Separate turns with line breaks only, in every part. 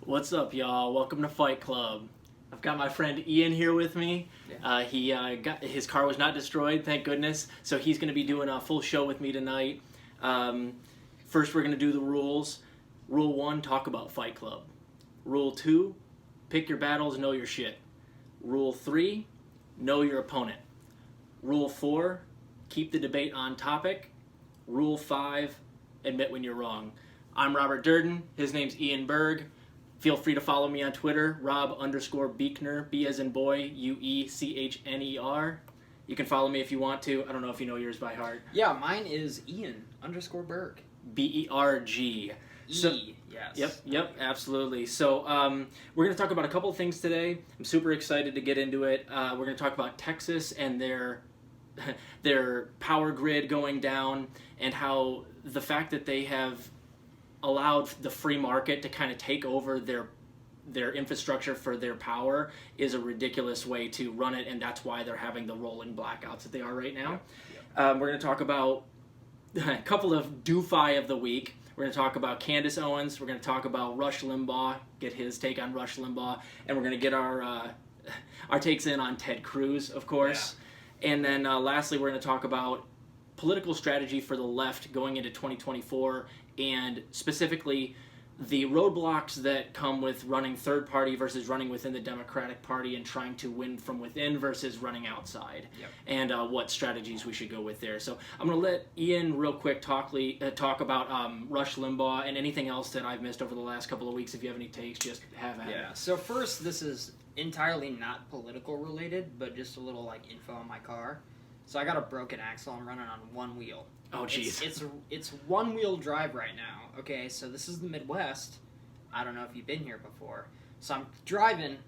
What's up, y'all? Welcome to Fight Club. I've got my friend Ian here with me.
Yeah.
His car was not destroyed, thank goodness. So he's going to be doing a full show with me tonight. First, we're going to do the rules. Rule 1, talk about Fight Club. Rule 2, pick your battles, know your shit. Rule 3, know your opponent. Rule 4, keep the debate on topic. Rule 5, admit when you're wrong. I'm Robert Durden. His name's Ian Berg. Feel free to follow me on Twitter, Rob_Beekner, B as in boy, UECHNER. You can follow me if you want to. I don't know if you know yours by heart.
Yeah, mine is Ian_Berg.
BERG.
Yes.
Yep, absolutely. So we're going to talk about a couple of things today. I'm super excited to get into it. We're going to talk about Texas and their power grid going down, and how the fact that they have allowed the free market to kind of take over their infrastructure for their power is a ridiculous way to run it, and that's why they're having the rolling blackouts that they are right now. We're going to talk about a couple of doofi of the week. We're going to talk about Candace Owens. We're going to talk about Rush Limbaugh, get his take on Rush Limbaugh, and we're going to get our takes in on Ted Cruz, of course. Yeah. And then lastly, we're going to talk about political strategy for the left going into 2024, and specifically the roadblocks that come with running third party versus running within the Democratic Party and trying to win from within versus running outside.
Yep.
And what strategies we should go with there. So I'm going to let Ian real quick talk about Rush Limbaugh and anything else that I've missed over the last couple of weeks. If you have any takes, just have at it.
Yeah, so first, this is entirely not political related, but just a little info on my car. So I got a broken axle. I'm running on one wheel.
Oh, jeez.
It's one-wheel drive right now. Okay, so this is the Midwest. I don't know if you've been here before. So I'm driving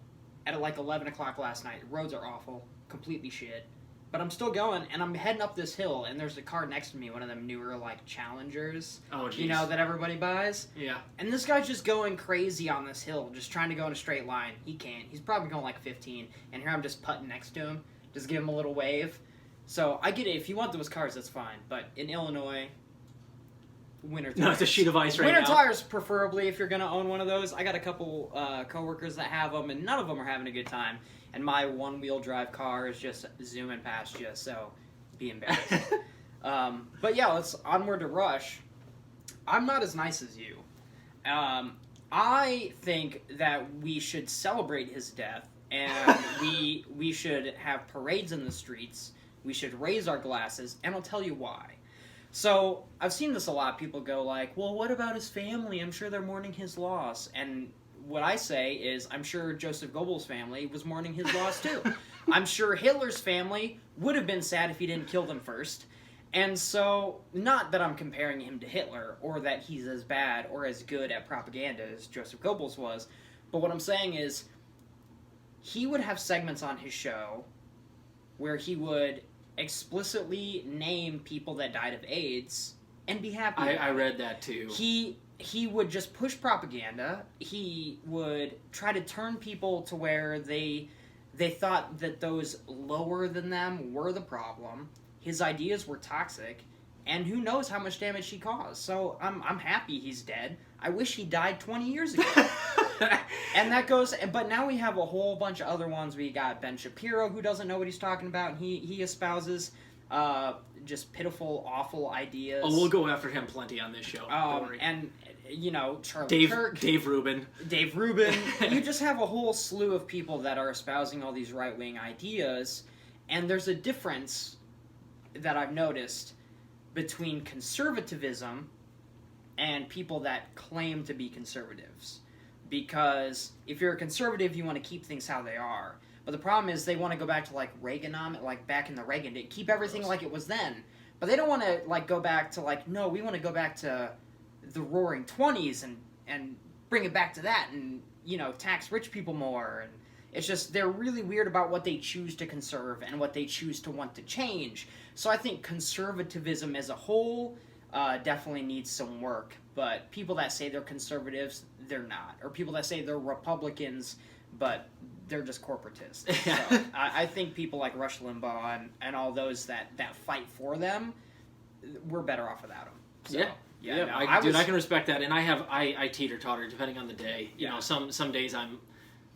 at 11 o'clock last night. The roads are awful, completely shit. But I'm still going, and I'm heading up this hill, and there's a car next to me, one of them newer, Challengers.
Oh, jeez.
You know, that everybody buys?
Yeah.
And this guy's just going crazy on this hill, just trying to go in a straight line. He can't. He's probably going 15, and here I'm just putting next to him, just give him a little wave. So I get it. If you want those cars, that's fine. But in Illinois, winter tires.
No, it's a sheet of ice right now.
Winter tires, preferably, if you're going to own one of those. I got a couple coworkers that have them, and none of them are having a good time. And my one-wheel drive car is just zooming past you, so be embarrassed. But yeah, let's onward to Rush. I'm not as nice as you. I think that we should celebrate his death, and we should have parades in the streets. We should raise our glasses, and I'll tell you why. So, I've seen this a lot. People go well, what about his family? I'm sure they're mourning his loss. And what I say is, I'm sure Joseph Goebbels' family was mourning his loss too. I'm sure Hitler's family would have been sad if he didn't kill them first. And so, not that I'm comparing him to Hitler, or that he's as bad or as good at propaganda as Joseph Goebbels was, but what I'm saying is, he would have segments on his show where he would explicitly name people that died of AIDS and be happy.
I read that too.
He would just push propaganda. He would try to turn people to where they thought that those lower than them were the problem. His ideas were toxic, and who knows how much damage he caused. So I'm happy he's dead. I wish he died 20 years ago. And that goes, but now we have a whole bunch of other ones. We got Ben Shapiro, who doesn't know what he's talking about, and he espouses just pitiful, awful ideas.
Oh, we'll go after him plenty on this show. Don't worry.
And, Charlie Kirk.
Dave Rubin.
You just have a whole slew of people that are espousing all these right-wing ideas, and there's a difference that I've noticed between conservatism and people that claim to be conservatives. Because if you're a conservative, you want to keep things how they are. But the problem is they want to go back to Reaganomics, back in the Reagan day, keep everything like it was then. But they don't want to go back to no, we want to go back to the Roaring 20s and bring it back to that and tax rich people more. And it's just they're really weird about what they choose to conserve and what they choose to want to change. So I think conservatism as a whole definitely needs some work. But people that say they're conservatives, they're not. Or people that say they're Republicans, but they're just corporatists. So I think people like Rush Limbaugh and all those that fight for them, we're better off without them. So. Yeah, no,
I can respect that, and I teeter-totter depending on the day. You know, some days I'm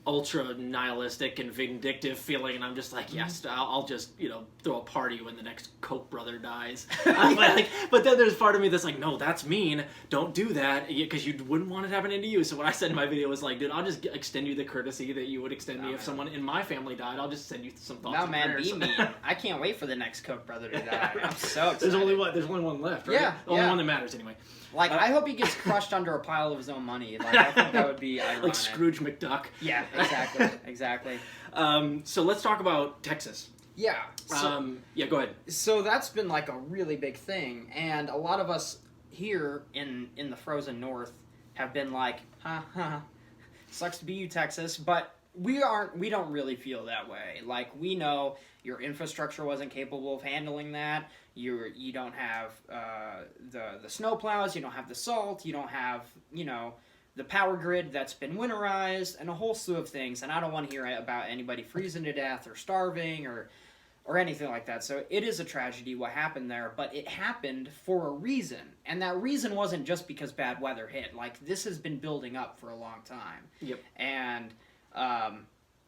ultra nihilistic and vindictive feeling, and I'm just like, yes, I'll just, you know, throw a party when the next Koch brother dies. But then there's part of me that's like, no, that's mean. Don't do that, because you wouldn't want it happening to you. So what I said in my video was like, dude, I'll just extend you the courtesy that you would extend me if someone in my family died. I'll just send you some thoughts.
No,
and
man,
prayers.
be mean. I can't wait for the next Koch brother to die. I'm so excited.
There's only one left, right?
Yeah,
The only one that matters anyway.
Like, I hope he gets crushed under a pile of his own money. Like, I think that would be ironic.
Like Scrooge McDuck.
Yeah, exactly.
So let's talk about Texas.
Yeah.
Yeah, go ahead.
So that's been like a really big thing, and a lot of us here in the frozen north have been like, sucks to be you, Texas, but we don't really feel that way. Like, we know your infrastructure wasn't capable of handling that. You don't have the snow plows, you don't have the salt, you don't have, you know, the power grid that's been winterized, and a whole slew of things. And I don't want to hear about anybody freezing to death or starving or anything like that. So it is a tragedy what happened there, but it happened for a reason. And that reason wasn't just because bad weather hit. Like, this has been building up for a long time.
Yep.
And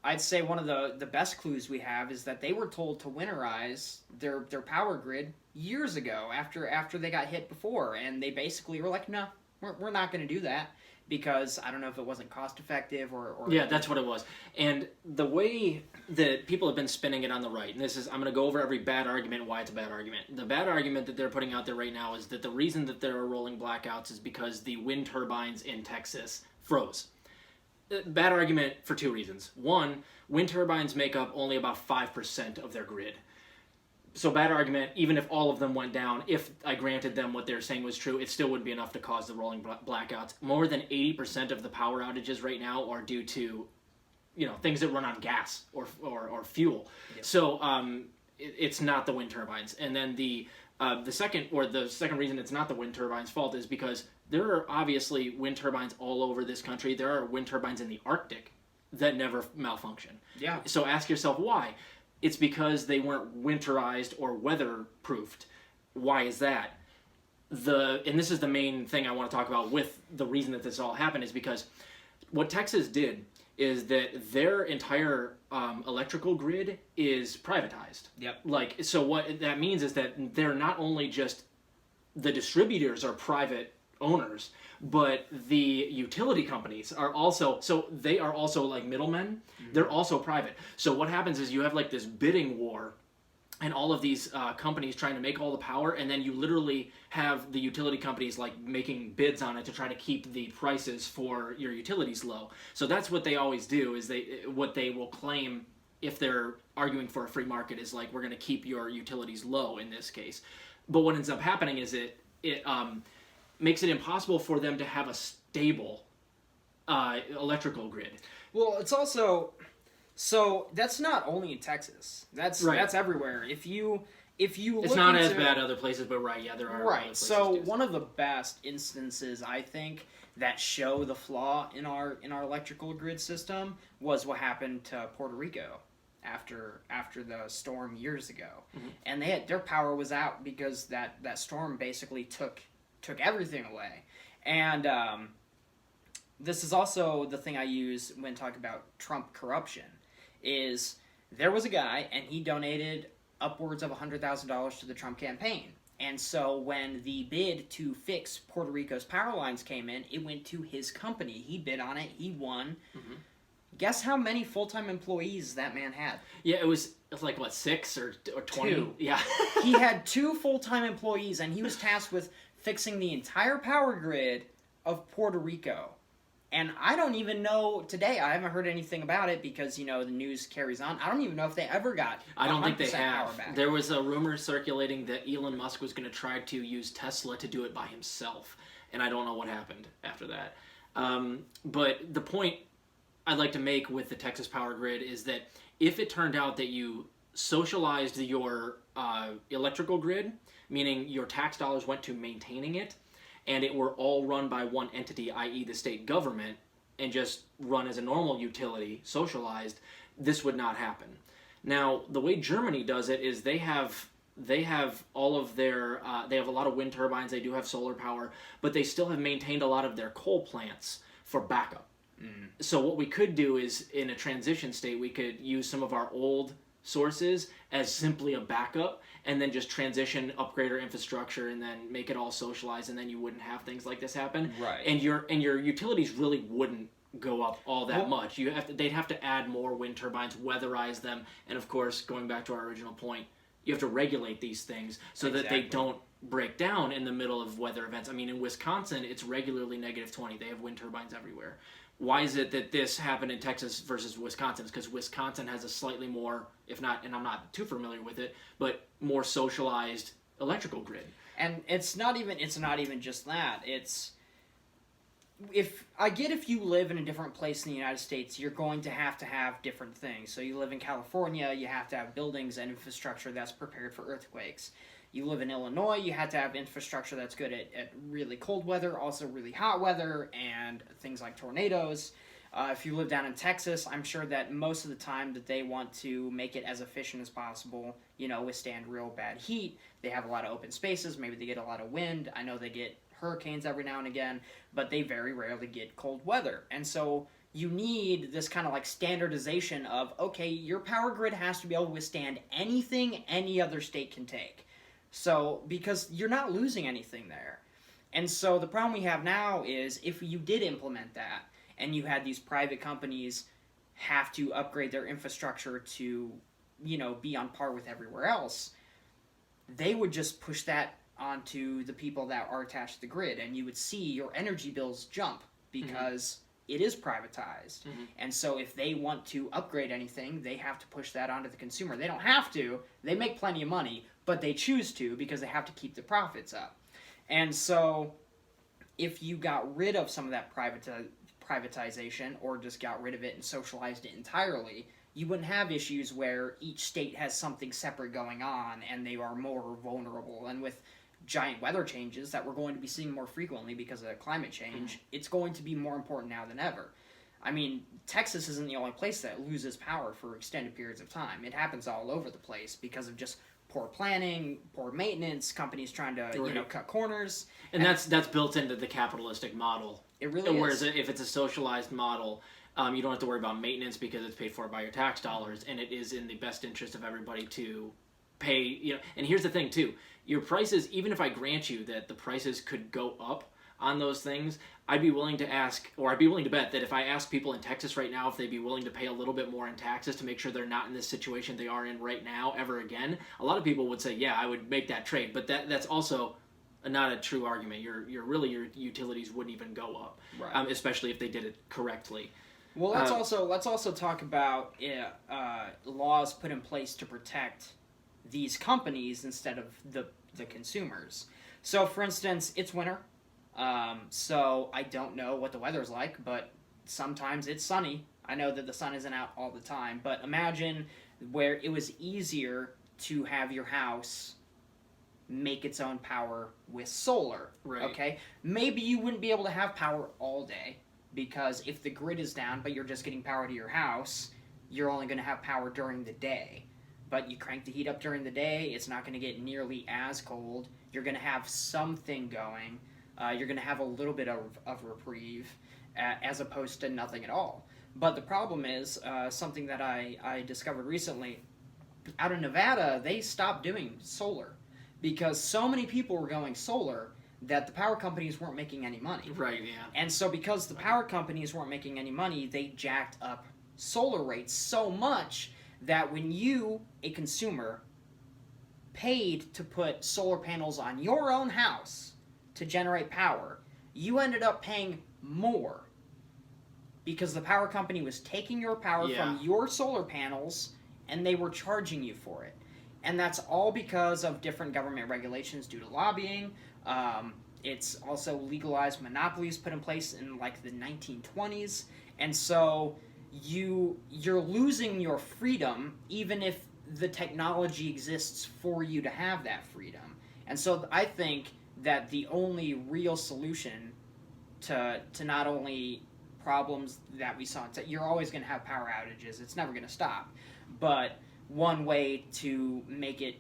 I'd say one of the best clues we have is that they were told to winterize their power grid years ago after they got hit before, and they basically were like, no, we're not going to do that, because I don't know if it wasn't cost effective or
yeah, that's what it was. And the way that people have been spinning it on the right, and this is, I'm going to go over every bad argument, why it's a bad argument. The bad argument that they're putting out there right now is that the reason that there are rolling blackouts is because the wind turbines in Texas froze. Bad argument for two reasons. One, wind turbines make up only about 5% of their grid. So bad argument, even if all of them went down, if I granted them what they're saying was true, it still wouldn't be enough to cause the rolling blackouts. More than 80% of the power outages right now are due to, you know, things that run on gas or fuel. Yep. So it's not the wind turbines. And then the second reason it's not the wind turbines' fault is because there are obviously wind turbines all over this country. There are wind turbines in the Arctic that never malfunction.
Yeah.
So ask yourself why. It's because they weren't winterized or weather-proofed. Why is that? And this is the main thing I want to talk about with the reason that this all happened, is because what Texas did is that their entire electrical grid is privatized.
Yep.
Like, so what that means is that they're not only just, the distributors are private owners, but the utility companies are also, so they are also like middlemen. Mm-hmm. They're also private. So what happens is you have like this bidding war, and all of these companies trying to make all the power, and then you literally have the utility companies like making bids on it to try to keep the prices for your utilities low. So that's what they always do, is what they will claim if they're arguing for a free market is like, we're going to keep your utilities low in this case. But what ends up happening is it makes it impossible for them to have a stable electrical grid.
Well, it's also, so that's not only in Texas. That's everywhere. If you look,
it's not as bad other places, but yeah, there are
right.
Other places
So
too.
One of the best instances I think that show the flaw in our electrical grid system was what happened to Puerto Rico after the storm years ago. Mm-hmm. And their power was out because that storm basically took everything away. And this is also the thing I use when talking about Trump corruption, is there was a guy and he donated upwards of $100,000 to the Trump campaign. And so when the bid to fix Puerto Rico's power lines came in, it went to his company. He bid on it. He won. Mm-hmm. Guess how many full-time employees that man had?
Yeah, it was like, what, 6 or 20?
2.
Yeah.
He had 2 full-time employees, and he was tasked with fixing the entire power grid of Puerto Rico. And I don't even know today, I haven't heard anything about it because, you know, the news carries on. I don't even know if they ever got 100%
I don't think they have.
Power back.
There was a rumor circulating that Elon Musk was going to try to use Tesla to do it by himself. And I don't know what happened after that. But the point I'd like to make with the Texas power grid is that if it turned out that you socialized your electrical grid, meaning your tax dollars went to maintaining it, and it were all run by one entity, i.e. the state government, and just run as a normal utility, socialized, this would not happen. Now, the way Germany does it is they have they have all of their, they have a lot of wind turbines, they do have solar power, but they still have maintained a lot of their coal plants for backup. So what we could do is, in a transition state, we could use some of our old sources as simply a backup, and then just transition, upgrade our infrastructure, and then make it all socialized, and then you wouldn't have things like this happen.
Right.
And your utilities really wouldn't go up all that much. They'd have to add more wind turbines, weatherize them, and of course, going back to our original point, you have to regulate these things so that they don't break down in the middle of weather events. I mean, in Wisconsin, it's regularly -20. They have wind turbines everywhere. Why is it that this happened in Texas versus Wisconsin? It's because Wisconsin has a slightly more, if not, and I'm not too familiar with it, but more socialized electrical grid.
And it's not even just that. It's, if you live in a different place in the United States, you're going to have different things. So you live in California, you have to have buildings and infrastructure that's prepared for earthquakes. You live in Illinois, you have to have infrastructure that's good at really cold weather, also really hot weather, and things like tornadoes. If you live down in Texas, I'm sure that most of the time that they want to make it as efficient as possible, withstand real bad heat. They have a lot of open spaces, maybe they get a lot of wind. I know they get hurricanes every now and again, but they very rarely get cold weather. And so you need this kind of like standardization of, okay, your power grid has to be able to withstand anything any other state can take. So, because you're not losing anything there. And so the problem we have now is, if you did implement that, and you had these private companies have to upgrade their infrastructure to, be on par with everywhere else, they would just push that onto the people that are attached to the grid, and you would see your energy bills jump because it is privatized. And so if they want to upgrade anything, they have to push that onto the consumer. They don't have to. They make plenty of money, but they choose to because they have to keep the profits up. And so if you got rid of some of that privatization, or just got rid of it and socialized it entirely, you wouldn't have issues where each state has something separate going on and they are more vulnerable. And with giant weather changes that we're going to be seeing more frequently because of climate change, it's going to be more important now than ever. I mean, Texas isn't the only place that loses power for extended periods of time. It happens all over the place because of just poor planning, poor maintenance, companies trying to cut corners.
And that's built into the capitalistic model.
It really
Whereas
is.
if it's a socialized model, you don't have to worry about maintenance because it's paid for by your tax dollars, and it is in the best interest of everybody to pay. And here's the thing too: your prices, even if I grant you that the prices could go up on those things, I'd be willing to bet that if I ask people in Texas right now if they'd be willing to pay a little bit more in taxes to make sure they're not in this situation they are in right now ever again, a lot of people would say, yeah, I would make that trade. But that's also not a true argument. Your utilities wouldn't even go up,
right.
Especially if they did it correctly.
Well, let's also talk about laws put in place to protect these companies instead of the consumers. So, for instance, it's winter. So I don't know what the weather's like, but sometimes it's sunny. I know that the sun isn't out all the time, but imagine where it was easier to have your house make its own power with solar.
Right.
Okay? Maybe you wouldn't be able to have power all day, because if the grid is down but you're just getting power to your house, you're only going to have power during the day. But you crank the heat up during the day, it's not going to get nearly as cold. You're going to have something going. You're going to have a little bit of reprieve as opposed to nothing at all. But the problem is, something that I discovered recently, out of Nevada, they stopped doing solar because so many people were going solar that the power companies weren't making any money.
Right, yeah.
And so because the power companies weren't making any money, they jacked up solar rates so much that when you, a consumer, paid to put solar panels on your own house to generate power, you ended up paying more because the power company was taking your power from your solar panels and they were charging you for it. And that's all because of different government regulations due to lobbying. It's also legalized monopolies put in place in like the 1920s. And so you're losing your freedom even if the technology exists for you to have that freedom. And so I think that the only real solution to not only problems that we saw, you're always going to have power outages, it's never going to stop, but one way to make it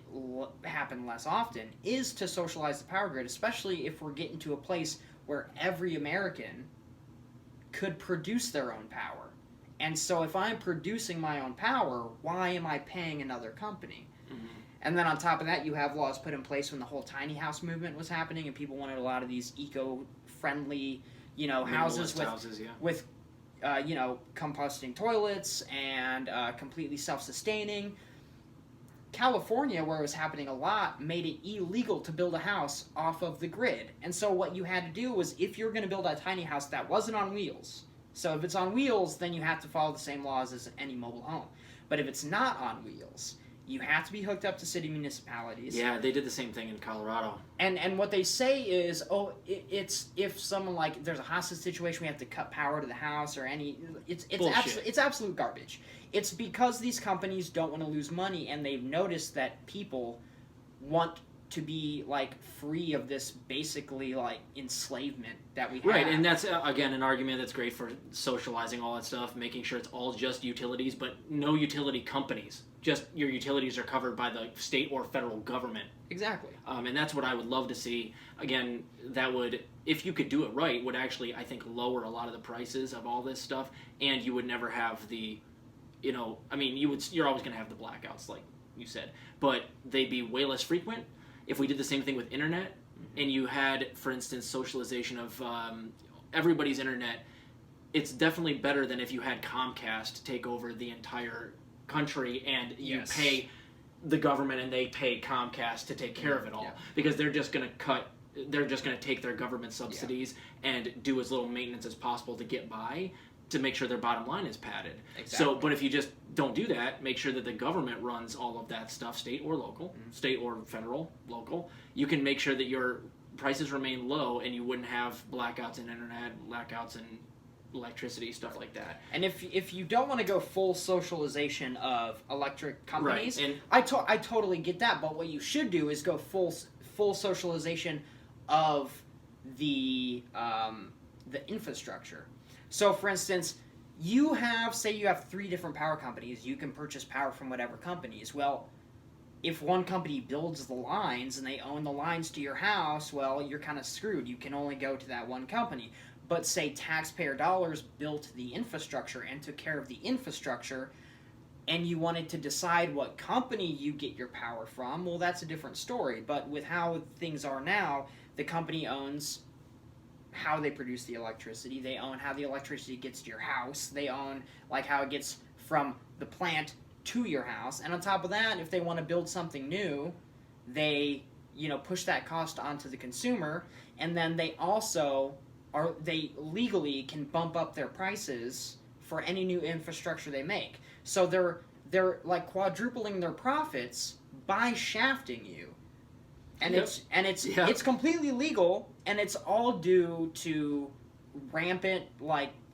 happen less often is to socialize the power grid, especially if we're getting to a place where every American could produce their own power. And so if I'm producing my own power, why am I paying another company? Mm-hmm. And then on top of that, you have laws put in place when the whole tiny house movement was happening, and people wanted a lot of these eco-friendly, houses with composting toilets and completely self-sustaining. California, where it was happening a lot, made it illegal to build a house off of the grid. And so what you had to do was, if you're going to build a tiny house that wasn't on wheels, so if it's on wheels, then you have to follow the same laws as any mobile home. But if it's not on wheels, you have to be hooked up to city municipalities.
Yeah, they did the same thing in Colorado.
And what they say is, it's if someone, like, there's a hostage situation, we have to cut power to the house or any... It's absolute garbage. It's because these companies don't want to lose money, and they've noticed that people want to be, like, free of this basically, like, enslavement that we have.
Right, and that's, again, an argument that's great for socializing all that stuff, making sure it's all just utilities, but no utility companies. Just your utilities are covered by the state or federal government.
Exactly.
And that's what I would love to see. Again, that would, if you could do it right, would actually, I think, lower a lot of the prices of all this stuff, and you would never have the, you're always going to have the blackouts, like you said, but they'd be way less frequent. If we did the same thing with internet, and you had, for instance, socialization of everybody's internet, it's definitely better than if you had Comcast take over the entire country and you pay the government and they pay Comcast to take care of it all. Because they're just going to take their government subsidies and do as little maintenance as possible to get by, to make sure their bottom line is padded. Exactly. So, but if you just don't do that, make sure that the government runs all of that stuff, state or local, state or federal, local, you can make sure that your prices remain low and you wouldn't have blackouts in internet, blackouts in electricity, stuff like that.
And if you don't want to go full socialization of electric companies,
right. And
I totally get that, but what you should do is go full socialization of the infrastructure. So, for instance, you have 3 different power companies. You can purchase power from whatever companies. Well, if one company builds the lines and they own the lines to your house, well, you're kind of screwed. You can only go to that one company. But say taxpayer dollars built the infrastructure and took care of the infrastructure, and you wanted to decide what company you get your power from, well, that's a different story. But with how things are now, the company owns how they produce the electricity, they own how the electricity gets to your house, they own like how it gets from the plant to your house, and on top of that, if they want to build something new, they push that cost onto the consumer, and then they also they legally can bump up their prices for any new infrastructure they make. So they're like quadrupling their profits by shafting you. And it's completely legal, and it's all due to rampant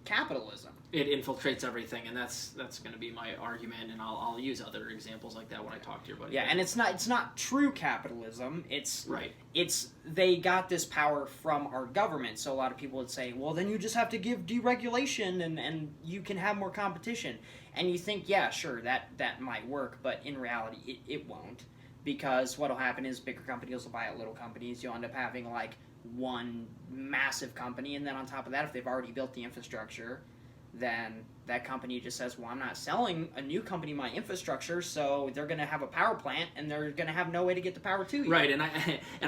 capitalism.
It infiltrates everything, and that's going to be my argument, and I'll use other examples like that when I talk to your buddy.
Yeah, and it's not true capitalism. It's
right.
It's they got this power from our government. So a lot of people would say, well, then you just have to give deregulation, and you can have more competition. And you think, yeah, sure, that might work, but in reality, it won't. Because what will happen is bigger companies will buy out little companies. You'll end up having one massive company, and then on top of that, if they've already built the infrastructure, then that company just says, well, I'm not selling a new company my infrastructure, so they're going to have a power plant, and they're going to have no way to get the power to you.
Right, and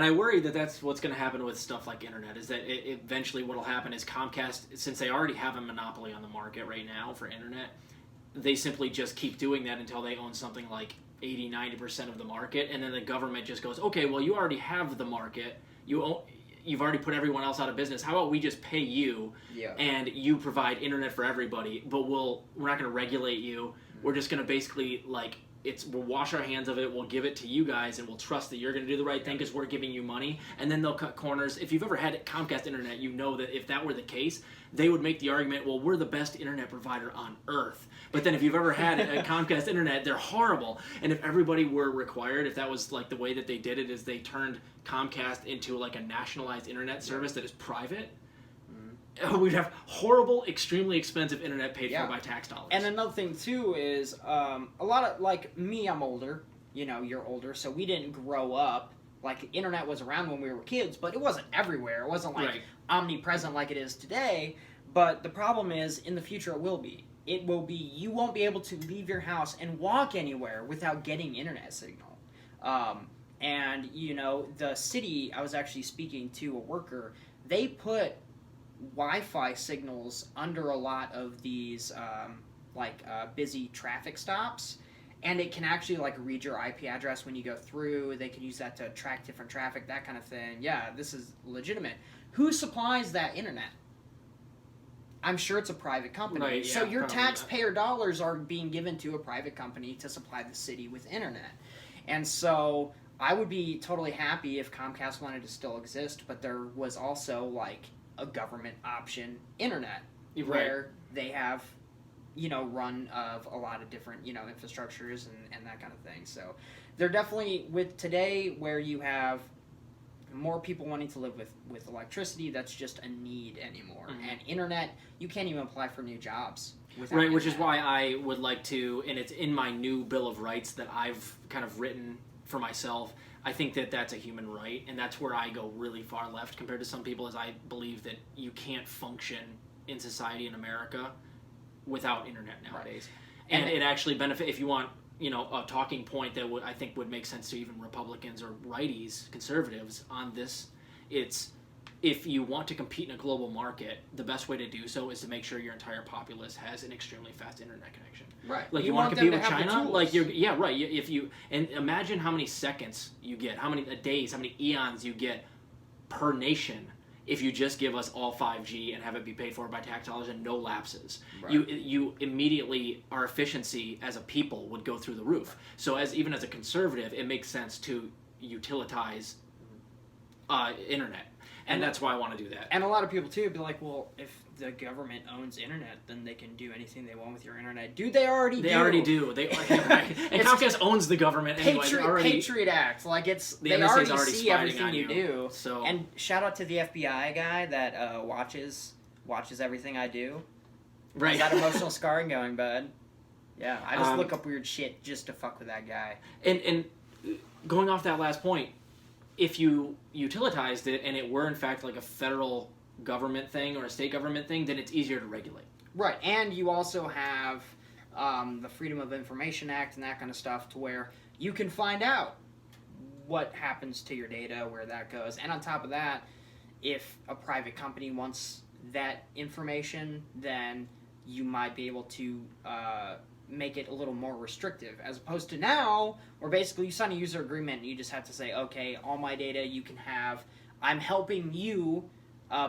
I worry that that's what's going to happen with stuff like internet, is that eventually what will happen is Comcast, since they already have a monopoly on the market right now for internet, they simply just keep doing that until they own something like 80-90% of the market, and then the government just goes, okay, well, you already have the market, you've already put everyone else out of business, how about we just pay you, and you provide internet for everybody, but we're not going to regulate you, we're just going to basically, we'll wash our hands of it, we'll give it to you guys, and we'll trust that you're going to do the right thing because we're giving you money, and then they'll cut corners. If you've ever had Comcast internet, you know that if that were the case, they would make the argument, well, we're the best internet provider on earth. But then if you've ever had a Comcast internet, they're horrible. And if everybody were required, if that was the way that they did it, is they turned Comcast into a nationalized internet service that is private, We'd have horrible, extremely expensive internet paid
Yeah.
for by tax dollars.
And another thing too is a lot of, like me, I'm older. You know, you're older, so we didn't grow up. Like, internet was around when we were kids, but it wasn't everywhere. It wasn't like
Right.
omnipresent like it is today. But the problem is, in the future, it will be. It will be, you won't be able to leave your house and walk anywhere without getting internet signal. And, you know, the city, I was actually speaking to a worker, they put Wi-Fi signals under a lot of these, busy traffic stops. And it can actually, like, read your IP address when you go through. They can use that to track different traffic, that kind of thing. Yeah, this is legitimate. Who supplies that internet? I'm sure it's a private company.
Right,
so
yeah,
your
probably,
taxpayer dollars are being given to a private company to supply the city with internet. And so I would be totally happy if Comcast wanted to still exist, but there was also, like, a government option internet where they have, you know, run of a lot of different, you know, infrastructures and that kind of thing. So they're definitely, with today where you have more people wanting to live with electricity, that's just a need anymore. And internet, you can't even apply for new jobs without
Right, which is
internet.
why I would like to, and it's in my new Bill of Rights that I've kind of written for myself, I think that that's a human right, and that's where I go really far left compared to some people, is I believe that you can't function in society in America without internet nowadays.
Right.
And it actually benefit, if you want, you know, a talking point that I think would make sense to even Republicans or righties, conservatives on this, it's, if you want to compete in a global market, the best way to do so is to make sure your entire populace has an extremely fast internet connection.
Right.
Like, you want to compete with
them to have the
China?
tools.
Like, yeah, right. If you, and imagine how many seconds you get, how many days, how many eons you get per nation if you just give us all 5G and have it be paid for by tax dollars and no lapses.
Right.
You immediately, our efficiency as a people would go through the roof. So even as a conservative, it makes sense to utilitize internet. And that's why I want to do that.
And a lot of people, too, be like, well, if the government owns internet, then they can do anything they want with your internet. Dude, they already do.
They already do. And Comcast owns the government anyway.
Patriot Act. Like, they
NSA
already
is already
see
spying
everything
on
you
you.
do.
So,
and shout out to the FBI guy that watches everything I do.
right.
I got emotional scarring going, bud. Yeah, I just look up weird shit just to fuck with that guy.
And going off that last point, if you utilitized it and it were in fact like a federal government thing or a state government thing, then it's easier to regulate.
Right, and you also have the Freedom of Information Act and that kind of stuff, to where you can find out what happens to your data, where that goes. And on top of that, if a private company wants that information, then you might be able to make it a little more restrictive, as opposed to now, where basically you sign a user agreement and you just have to say, okay, all my data you can have. I'm helping you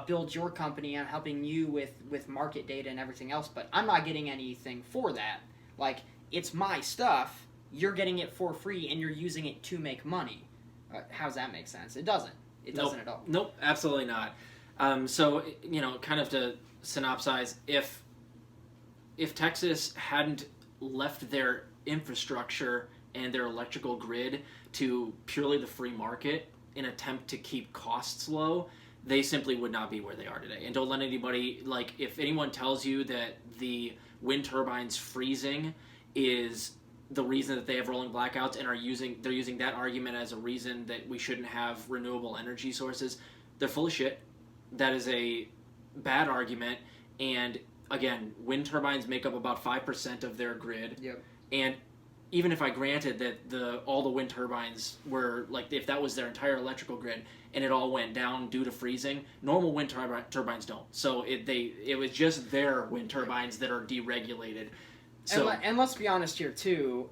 build your company. I'm helping you with market data and everything else, but I'm not getting anything for that. Like, it's my stuff. You're getting it for free, and you're using it to make money. How does that make sense? It doesn't. It doesn't at all.
Nope, absolutely not. So, you know, kind of to synopsize, if Texas hadn't left their infrastructure and their electrical grid to purely the free market in an attempt to keep costs low, they simply would not be where they are today. And don't let anybody, like, if anyone tells you that the wind turbines freezing is the reason that they have rolling blackouts and they're using that argument as a reason that we shouldn't have renewable energy sources, they're full of shit. That is a bad argument. And again, wind turbines make up about 5% of their grid.
Yep.
And even if I granted that all the wind turbines were, like, if that was their entire electrical grid and it all went down due to freezing, normal wind turbines don't. So it was just their wind turbines that are deregulated. So,
and let's be honest here too.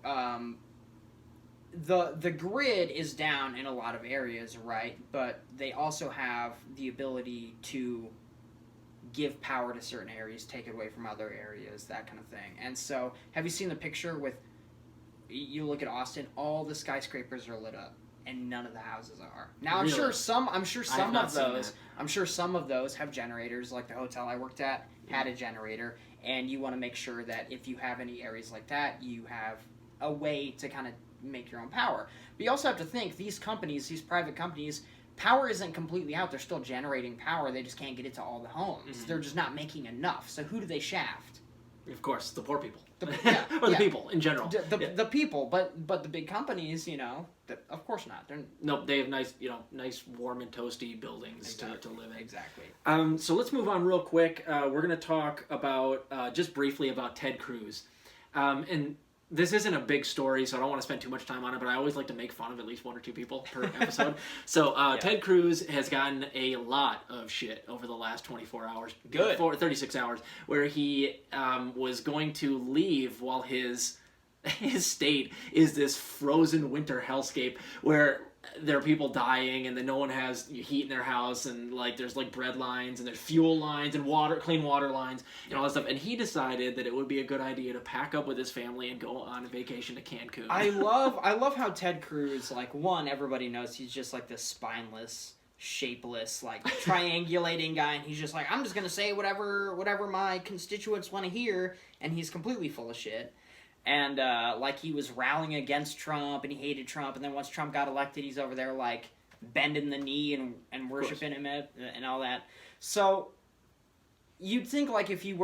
The grid is down in a lot of areas, right? But they also have the ability to give power to certain areas, take it away from other areas, that kind of thing. And so, have you seen the picture with? You look at Austin, all the skyscrapers are lit up, and none of the houses are. Now, I'm
Really?
sure some
I have
of
not seen
those.
that.
I'm sure some of those have generators. Like the hotel I worked at had a generator, and you want to make sure that if you have any areas like that, you have a way to kind of make your own power. But you also have to think, these companies, these private companies, power isn't completely out. They're still generating power. They just can't get it to all the homes.
Mm-hmm.
They're just not making enough. So who do they shaft?
Of course, the poor people.
Or
the people in general.
The people, but the big companies, of course not.
Nope, they have nice, nice warm and toasty buildings to live in.
Exactly.
So let's move on real quick. We're going to talk about, just briefly about Ted Cruz. And this isn't a big story, so I don't want to spend too much time on it, but I always like to make fun of at least one or two people per episode. So Ted Cruz has gotten a lot of shit over the last 24 hours.
Good.
36 hours, where he was going to leave while his state is this frozen winter hellscape where there are people dying and then no one has heat in their house, and like there's like bread lines and there's fuel lines and clean water lines and all that stuff. And he decided that it would be a good idea to pack up with his family and go on a vacation to Cancun.
I love how Ted Cruz, like, one, everybody knows he's just like this spineless, shapeless, like triangulating guy, and he's just like, I'm just gonna say whatever my constituents want to hear, and he's completely full of shit. And, like, he was rallying against Trump, and he hated Trump, and then once Trump got elected, he's over there, like, bending the knee and worshiping him and all that. So, you'd think, like, if you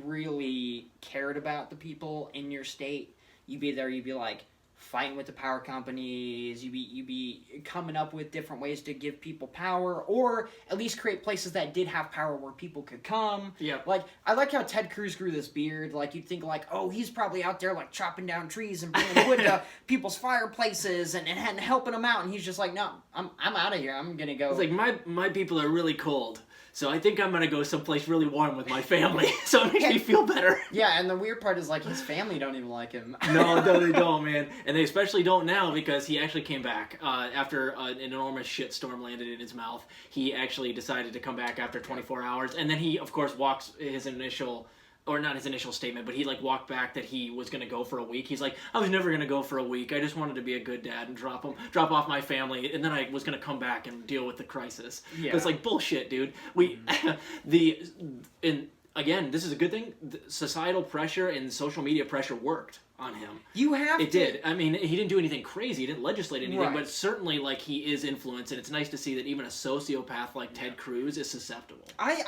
really cared about the people in your state, you'd be like, fighting with the power companies, you'd be coming up with different ways to give people power, or at least create places that did have power where people could come.
Yeah.
Like, I like how Ted Cruz grew this beard. Like, you'd think, like, oh, he's probably out there, like, chopping down trees and bringing wood to people's fireplaces and helping them out, and he's just like, no, I'm out of here. I'm gonna go.
It's like, my people are really cold, so I think I'm gonna go someplace really warm with my family, so it makes me feel better.
Yeah, and the weird part is, like, his family don't even like him.
No, they don't, man. And they especially don't now, because he actually came back after an enormous shitstorm landed in his mouth. He actually decided to come back after 24 hours, and then he, of course, walks his initial... or not his initial statement, but he like walked back that he was going to go for a week. He's like, I was never going to go for a week. I just wanted to be a good dad and drop off my family, and then I was going to come back and deal with the crisis. Yeah. But it's like, bullshit, dude. Again, this is a good thing. The societal pressure and social media pressure worked on him. It did. I mean, he didn't do anything crazy. He didn't legislate anything, but certainly, like, he is influenced, and it's nice to see that even a sociopath like Ted Cruz is susceptible. I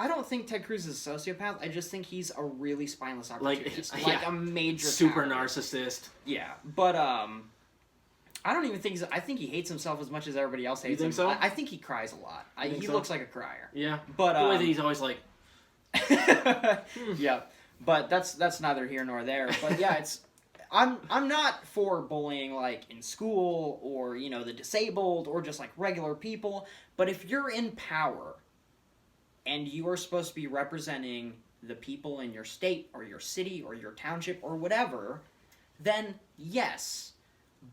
don't think Ted Cruz is a sociopath. I just think he's a really spineless opportunist.
Like
a major
super
coward.
Narcissist.
Yeah, but I don't even think I think he hates himself as much as everybody else hates him.
You think so?
I think he cries a lot. He looks like a crier.
Yeah,
but
the way that he's always like.
Yeah, but that's neither here nor there. But yeah, I'm not for bullying, like, in school or, the disabled or just, like, regular people. But if you're in power and you are supposed to be representing the people in your state or your city or your township or whatever, then yes,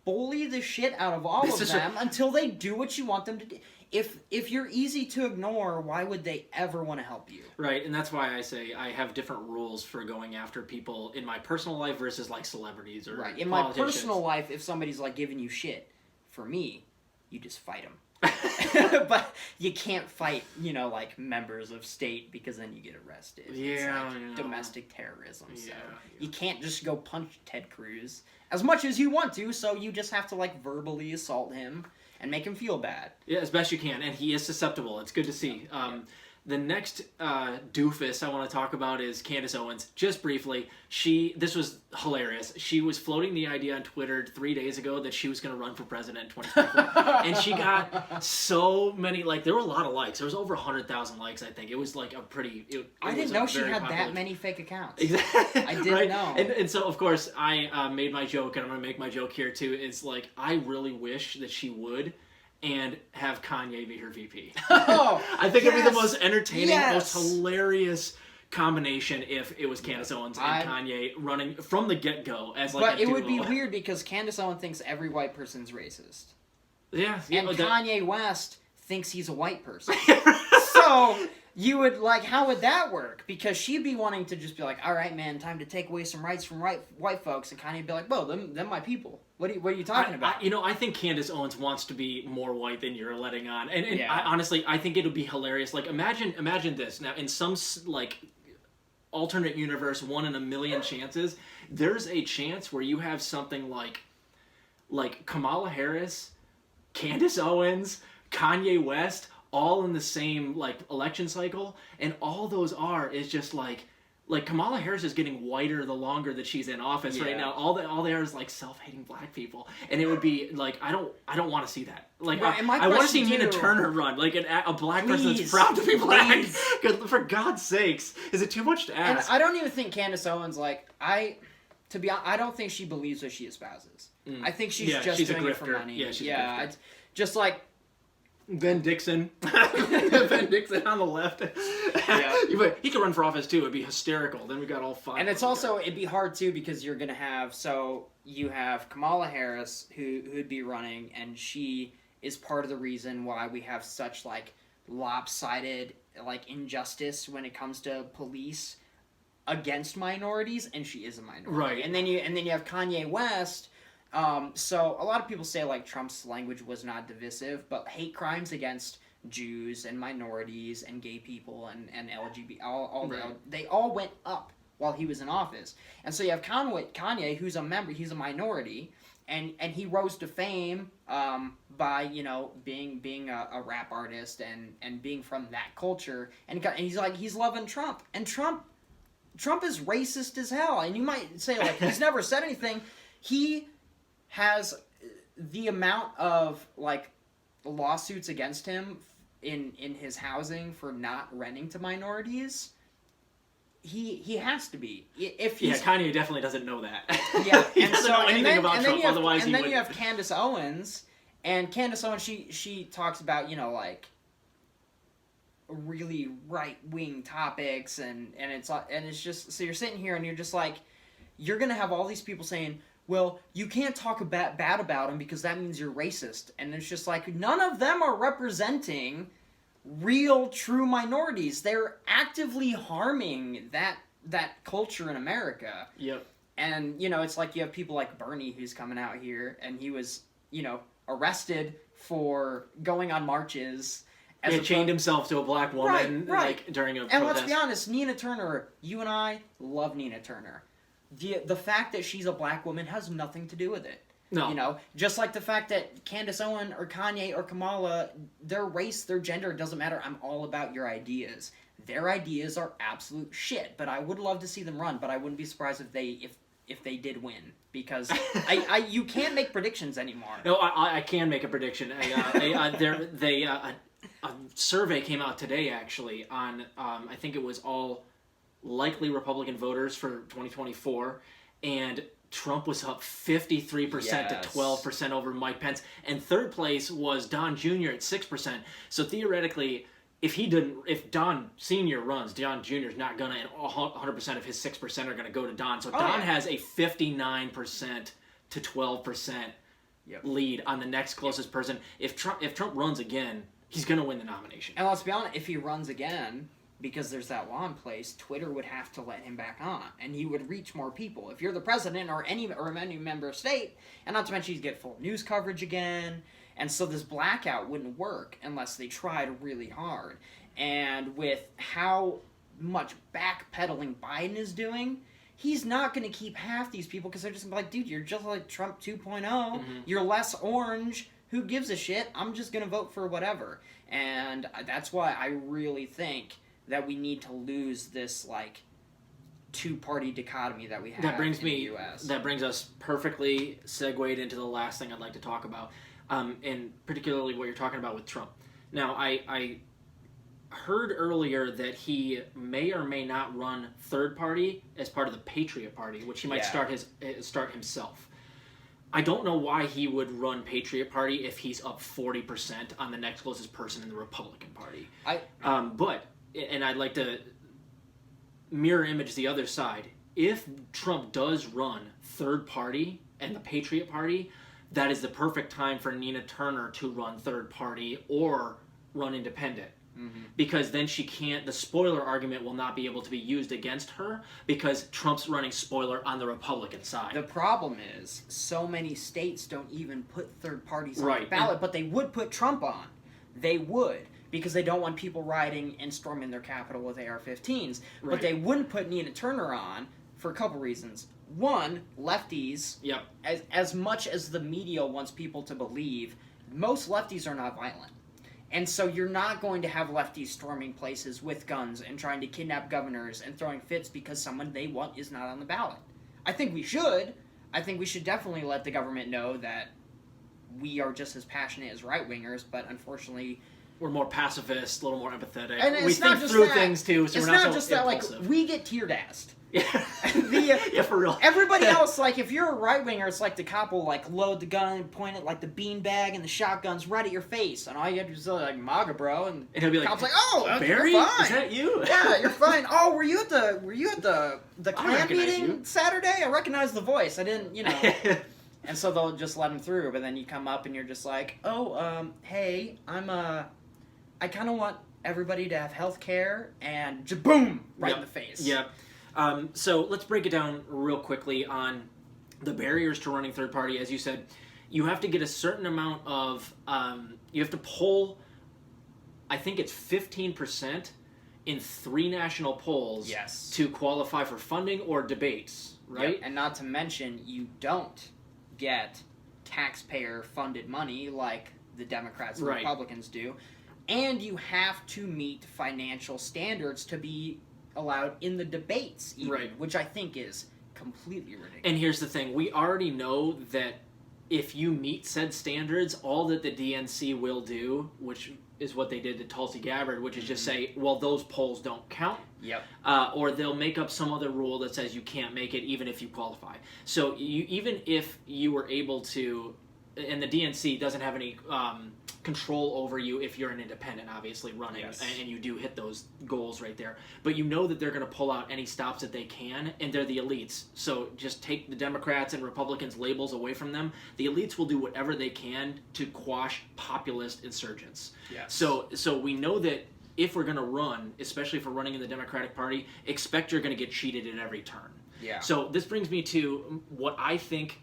bully the shit out of all of them until they do what you want them to do. If you're easy to ignore, why would they ever want to help you?
Right, and that's why I say I have different rules for going after people in my personal life versus, like, celebrities or
in my personal life, if somebody's, like, giving you shit, for me, you just fight them. But you can't fight, like, members of state, because then you get arrested.
Yeah,
it's like domestic terrorism.
Yeah,
so you can't just go punch Ted Cruz as much as you want to, so you just have to, like, verbally assault him and make him feel bad. Yeah,
as best you can, and he is susceptible. It's good to see. The next doofus I want to talk about is Candace Owens. Just briefly, this was hilarious. She was floating the idea on Twitter 3 days ago that she was going to run for president in 2024. And she got so many, like, there were a lot of likes. There was over 100,000 likes, I think. It was like a pretty...
I didn't know she had that many fake accounts.
Exactly.
I didn't know.
And so, of course, I made my joke, and I'm going to make my joke here, too. It's like, I really wish that she would... and have Kanye be her VP.
Oh,
I think it'd be the most entertaining, most hilarious combination if it was Candace Owens and Kanye running from the get-go as, like,
but it would be weird because Candace Owens thinks every white person's racist.
Yeah.
And Kanye West thinks he's a white person. So... you would, like, how would that work? Because she'd be wanting to just be like, all right, man, time to take away some rights from white folks. And Kanye would be like, whoa, them my people. What are you talking about?
I think Candace Owens wants to be more white than you're letting on. And honestly, I think it would be hilarious. Like, imagine this. Now, in some, like, alternate universe, 1 in a million chances, there's a chance where you have something like Kamala Harris Candace Owens, Kanye West, all in the same like election cycle, and all those is just like Kamala Harris is getting whiter the longer that she's in office right now. All there is like self-hating black people, and it would be like I don't want to see that. Like
right,
I want to see Nina Turner run, like a black person that's proud to be black. Because for God's sakes, is it too much to ask?
And I don't even think Candace Owens I don't think she believes what she espouses. I think she's just doing it for money.
Yeah, she's a grifter.
Just like
Ben Dixon. Ben Dixon on the left. Yeah. He could run for office too. It'd be hysterical. Then we got all five.
And it's also, it'd be hard too because you're going to have, you have Kamala Harris who'd be running, and she is part of the reason why we have such like lopsided like injustice when it comes to police against minorities, and she is a minority.
Right.
And then you have Kanye West. So a lot of people say like Trump's language was not divisive, but hate crimes against Jews and minorities and gay people and LGBT, they all went up while he was in office. And so you have Kanye, who's a member, he's a minority, and he rose to fame by being a rap artist and being from that culture, and he's loving Trump, and Trump is racist as hell. And you might say like he's never said anything. He has the amount of like lawsuits against him in his housing for not renting to minorities. He has to be. If he's,
Kanye definitely doesn't know that.
Yeah,
He doesn't know anything about Trump. Otherwise,
and then you have Candace Owens, and Candace Owens she talks about like really right wing topics, and it's just, so you're sitting here and you're just like, you're gonna have all these people saying, well, you can't talk bad about him because that means you're racist. And it's just like, none of them are representing real, true minorities. They're actively harming that culture in America.
Yep.
And, it's like you have people like Bernie who's coming out here, and he was, arrested for going on marches.
Chained himself to a black woman like during a protest.
And let's be honest, Nina Turner, you and I love Nina Turner. The fact that she's a black woman has nothing to do with it.
No.
Just like the fact that Candace Owens or Kanye or Kamala, their race, their gender, it doesn't matter. I'm all about your ideas. Their ideas are absolute shit, but I would love to see them run, but I wouldn't be surprised if they did win, because you can't make predictions anymore.
No, I can make a prediction. A survey came out today, actually, on, I think it was all likely Republican voters for 2024, and Trump was up 53% to 12% over Mike Pence, and third place was Don Jr. at 6%. So theoretically, if Don Sr. runs, Don Jr. is not gonna, and 100% of his 6% are gonna go to Don. So Don has a 59% to 12% lead on the next closest person. If Trump runs again, he's gonna win the nomination.
And let's be honest, if he runs again, because there's that law in place, Twitter would have to let him back on, and he would reach more people. If you're the president or any member of state, and not to mention he'd get full news coverage again, and so this blackout wouldn't work unless they tried really hard. And with how much backpedaling Biden is doing, he's not going to keep half these people, because they're just like, dude, you're just like Trump 2.0, you're less orange, who gives a shit, I'm just going to vote for whatever. And that's why I really think that we need to lose this like two-party dichotomy that we have in the U.S.
That brings us perfectly segued into the last thing I'd like to talk about, and particularly what you're talking about with Trump. Now, I heard earlier that he may or may not run third party as part of the Patriot Party, which he might start himself. I don't know why he would run Patriot Party if he's up 40% on the next closest person in the Republican Party. And I'd like to mirror image the other side. If Trump does run third party and the Patriot Party, that is the perfect time for Nina Turner to run third party or run independent. Because then the spoiler argument will not be able to be used against her, because Trump's running spoiler on the Republican side.
The problem is, so many states don't even put third parties on the ballot, but they would put Trump on. They would. Because they don't want people rioting and storming their Capitol with AR-15s. But they wouldn't put Nina Turner on for a couple reasons. One, lefties, as much as the media wants people to believe, most lefties are not violent. And so you're not going to have lefties storming places with guns and trying to kidnap governors and throwing fits because someone they want is not on the ballot. I think we should. I think we should definitely let the government know that we are just as passionate as right-wingers, but unfortunately...
We're more pacifist, a little more empathetic.
And
we think through things, too, so we're not so impulsive. It's not just that,
we get tear-gassed.
Yeah. Yeah, for real.
Everybody else, if you're a right-winger, it's like the cop will, load the gun and point it, the beanbag and the shotgun's right at your face. And all you have to do is, MAGA, bro. And
he'll be like,
cop's oh,
Barry?
You're fine.
Is that you?
Yeah, you're fine. Oh, were you at the Klan meeting Saturday? I recognize the voice. I didn't, And so they'll just let him through, but then you come up and you're just like, hey, I kind of want everybody to have health care, and boom, right in the face.
Yep. So let's break it down real quickly on the barriers to running third party. As you said, you have to get a certain amount of, you have to poll, I think it's 15% in 3 national polls to qualify for funding or debates, right?
Yep. And not to mention, you don't get taxpayer-funded money like the Democrats and Republicans do. And you have to meet financial standards to be allowed in the debates, even, which I think is completely ridiculous.
And here's the thing. We already know that if you meet said standards, all that the DNC will do, which is what they did to Tulsi Gabbard, which is just say, well, those polls don't count.
Yep.
Or they'll make up some other rule that says you can't make it even if you qualify. So even if you were able to... And the DNC doesn't have any control over you if you're an independent, obviously, running, and you do hit those goals right there. But you know that they're going to pull out any stops that they can, and they're the elites. So just take the Democrats and Republicans' labels away from them. The elites will do whatever they can to quash populist insurgents.
Yes.
So we know that if we're going to run, especially if we're running in the Democratic Party, expect you're going to get cheated at every turn.
Yeah.
So this brings me to what I think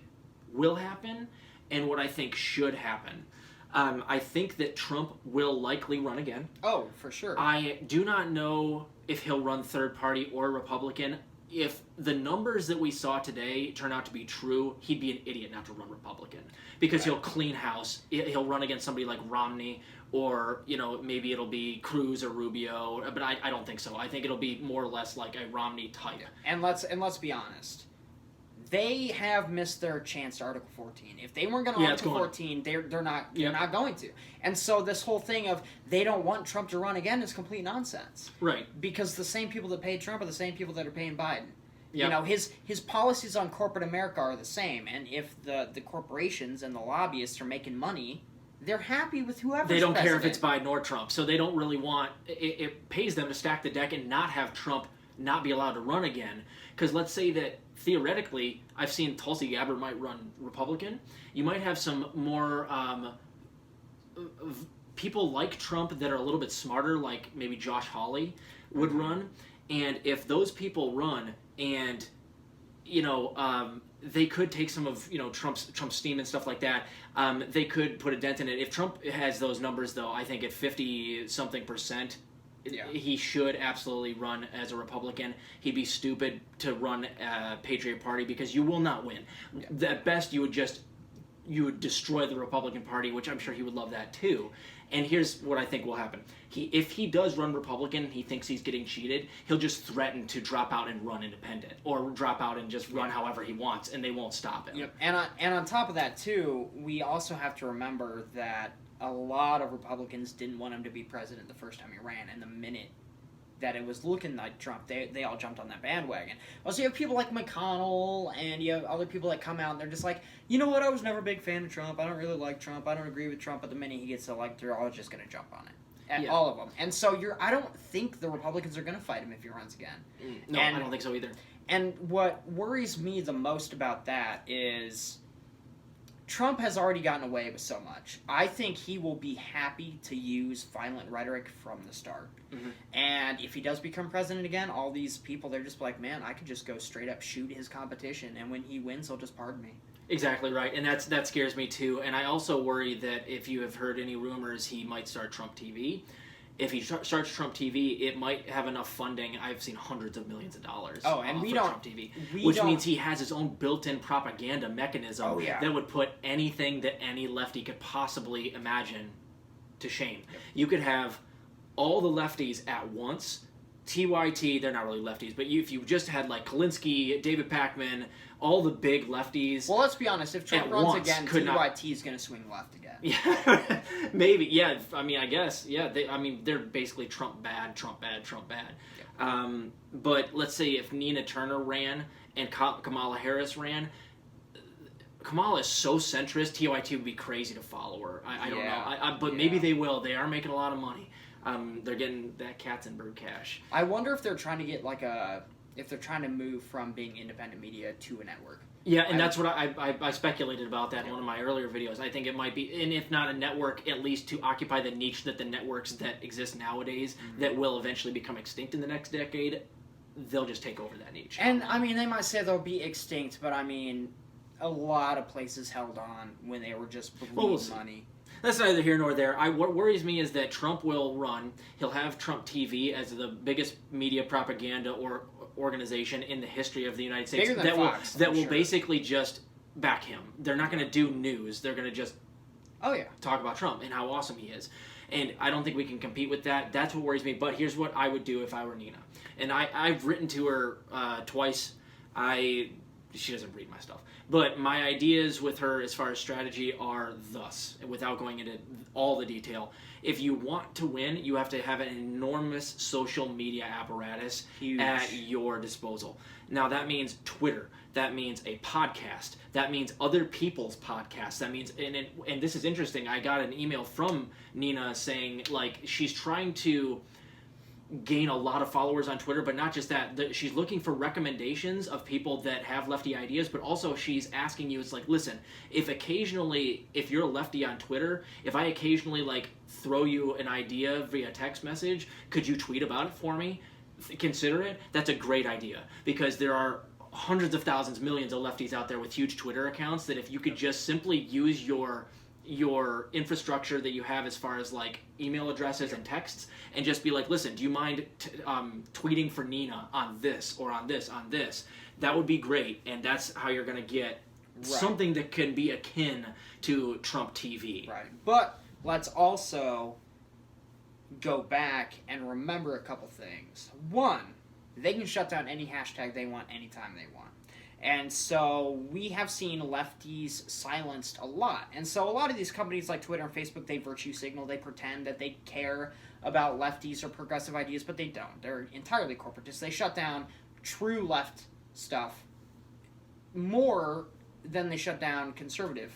will happen and what I think should happen. I think that Trump will likely run again.
Oh, for sure.
I do not know if he'll run third party or Republican. If the numbers that we saw today turn out to be true, he'd be an idiot not to run Republican. Because he'll clean house. He'll run against somebody like Romney, or, maybe it'll be Cruz or Rubio, but I don't think so. I think it'll be more or less like a Romney type.
And let's be honest. They have missed their chance to Article 14. If they weren't going to Article 14, they're not going to. And so this whole thing of they don't want Trump to run again is complete nonsense.
Right.
Because the same people that paid Trump are the same people that are paying Biden.
Yep.
His policies on corporate America are the same, and if the corporations and the lobbyists are making money, they're happy with whoever's
They don't
president.
care if it's Biden or Trump, so they don't really want... It pays them to stack the deck and not have Trump not be allowed to run again. Because let's say that, theoretically, I've seen Tulsi Gabbard might run Republican. You might have some more people like Trump that are a little bit smarter, like maybe Josh Hawley would run. And if those people run and, they could take some of, Trump's steam and stuff like that, they could put a dent in it. If Trump has those numbers, though, I think at 50-something%, he should absolutely run as a Republican. He'd be stupid to run a Patriot Party because you will not win. Yeah. At best, you would destroy the Republican Party, which I'm sure he would love that too. And here's what I think will happen. If he does run Republican, he thinks he's getting cheated, he'll just threaten to drop out and run independent, or drop out and just run however he wants, and they won't stop him.
Yep. And on top of that too, we also have to remember that a lot of Republicans didn't want him to be president the first time he ran, and the minute that it was looking like Trump, they all jumped on that bandwagon. Also, you have people like McConnell, and you have other people that come out, and they're just like, you know what, I was never a big fan of Trump, I don't really like Trump, I don't agree with Trump, but the minute he gets elected, they're all just going to jump on it. All of them. And so I don't think the Republicans are going to fight him if he runs again.
No, I don't think so either.
And what worries me the most about that is... Trump has already gotten away with so much. I think he will be happy to use violent rhetoric from the start. Mm-hmm. And if he does become president again, all these people, they're just like, man, I could just go straight up shoot his competition, and when he wins, he'll just pardon me.
Exactly right, and that scares me too. And I also worry that if you have heard any rumors, he might start Trump TV. if he starts Trump TV, it might have enough funding. I've seen hundreds of millions of dollars.
Oh, and we
for
don't.
Trump TV, which means he has his own built-in propaganda mechanism that would put anything that any lefty could possibly imagine to shame.
Yep.
You could have all the lefties at once. TYT, they're not really lefties, but if you just had like Kalinske, David Pakman, all the big lefties.
Well, let's be honest. If Trump runs again, TYT is going to swing left again.
Yeah, maybe. Yeah, I mean, I guess. Yeah, they're basically Trump bad, Trump bad, Trump bad. Yeah. But let's say if Nina Turner ran and Kamala Harris ran, Kamala is so centrist. TYT would be crazy to follow her. I don't know. But maybe they will. They are making a lot of money. They're getting that Katzenberg cash.
I wonder if they're trying to get if they're trying to move from being independent media to a network.
Yeah, and that's what I speculated about that in one of my earlier videos. I think it might be, and if not a network, at least to occupy the niche that the networks that exist nowadays that will eventually become extinct in the next decade, they'll just take over that niche.
And, I mean, they might say they'll be extinct, but, I mean, a lot of places held on when they were just bleeding money.
That's neither here nor there. What worries me is that Trump will run. He'll have Trump TV as the biggest media propaganda or organization in the history of the United States.
Bigger than Fox,
that will basically just back him. They're not going to do news. They're going to just talk about Trump and how awesome he is. And I don't think we can compete with that. That's what worries me. But here's what I would do if I were Nina. And I've written to her twice. She doesn't read my stuff. But my ideas with her as far as strategy are thus, without going into all the detail. If you want to win, you have to have an enormous social media apparatus at your disposal. Now, that means Twitter. That means a podcast. That means other people's podcasts. That means, and this is interesting, I got an email from Nina saying, like, she's trying to gain a lot of followers on Twitter, but not just that. She's looking for recommendations of people that have lefty ideas, but also she's asking you, it's like, listen, if you're a lefty on Twitter, if I occasionally like throw you an idea via text message, could you tweet about it for me? Consider it. That's a great idea, because there are hundreds of thousands, millions of lefties out there with huge Twitter accounts that if you could just simply use your infrastructure that you have as far as like email addresses and texts and just be like, listen, do you mind tweeting for Nina on this or on this, that would be great. And that's how you're going to get something that can be akin to Trump TV.
Right. But let's also go back and remember a couple things. One, they can shut down any hashtag they want anytime they want. And so we have seen lefties silenced a lot. And so a lot of these companies like Twitter and Facebook, they virtue signal, they pretend that they care about lefties or progressive ideas, but they don't. They're entirely corporatists. They shut down true left stuff more than they shut down conservative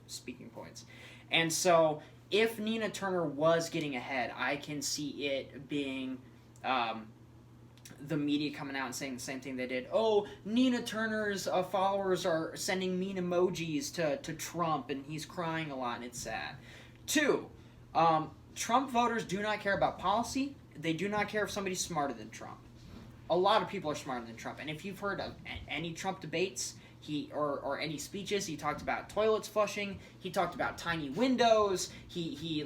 speaking points. And so if Nina Turner was getting ahead, I can see it being the media coming out and saying the same thing they did. Oh, Nina Turner's followers are sending mean emojis to Trump, and he's crying a lot, and it's sad. Two, Trump voters do not care about policy. They do not care if somebody's smarter than Trump. A lot of people are smarter than Trump, and if you've heard of any Trump debates, or any speeches, he talked about toilets flushing. He talked about tiny windows. He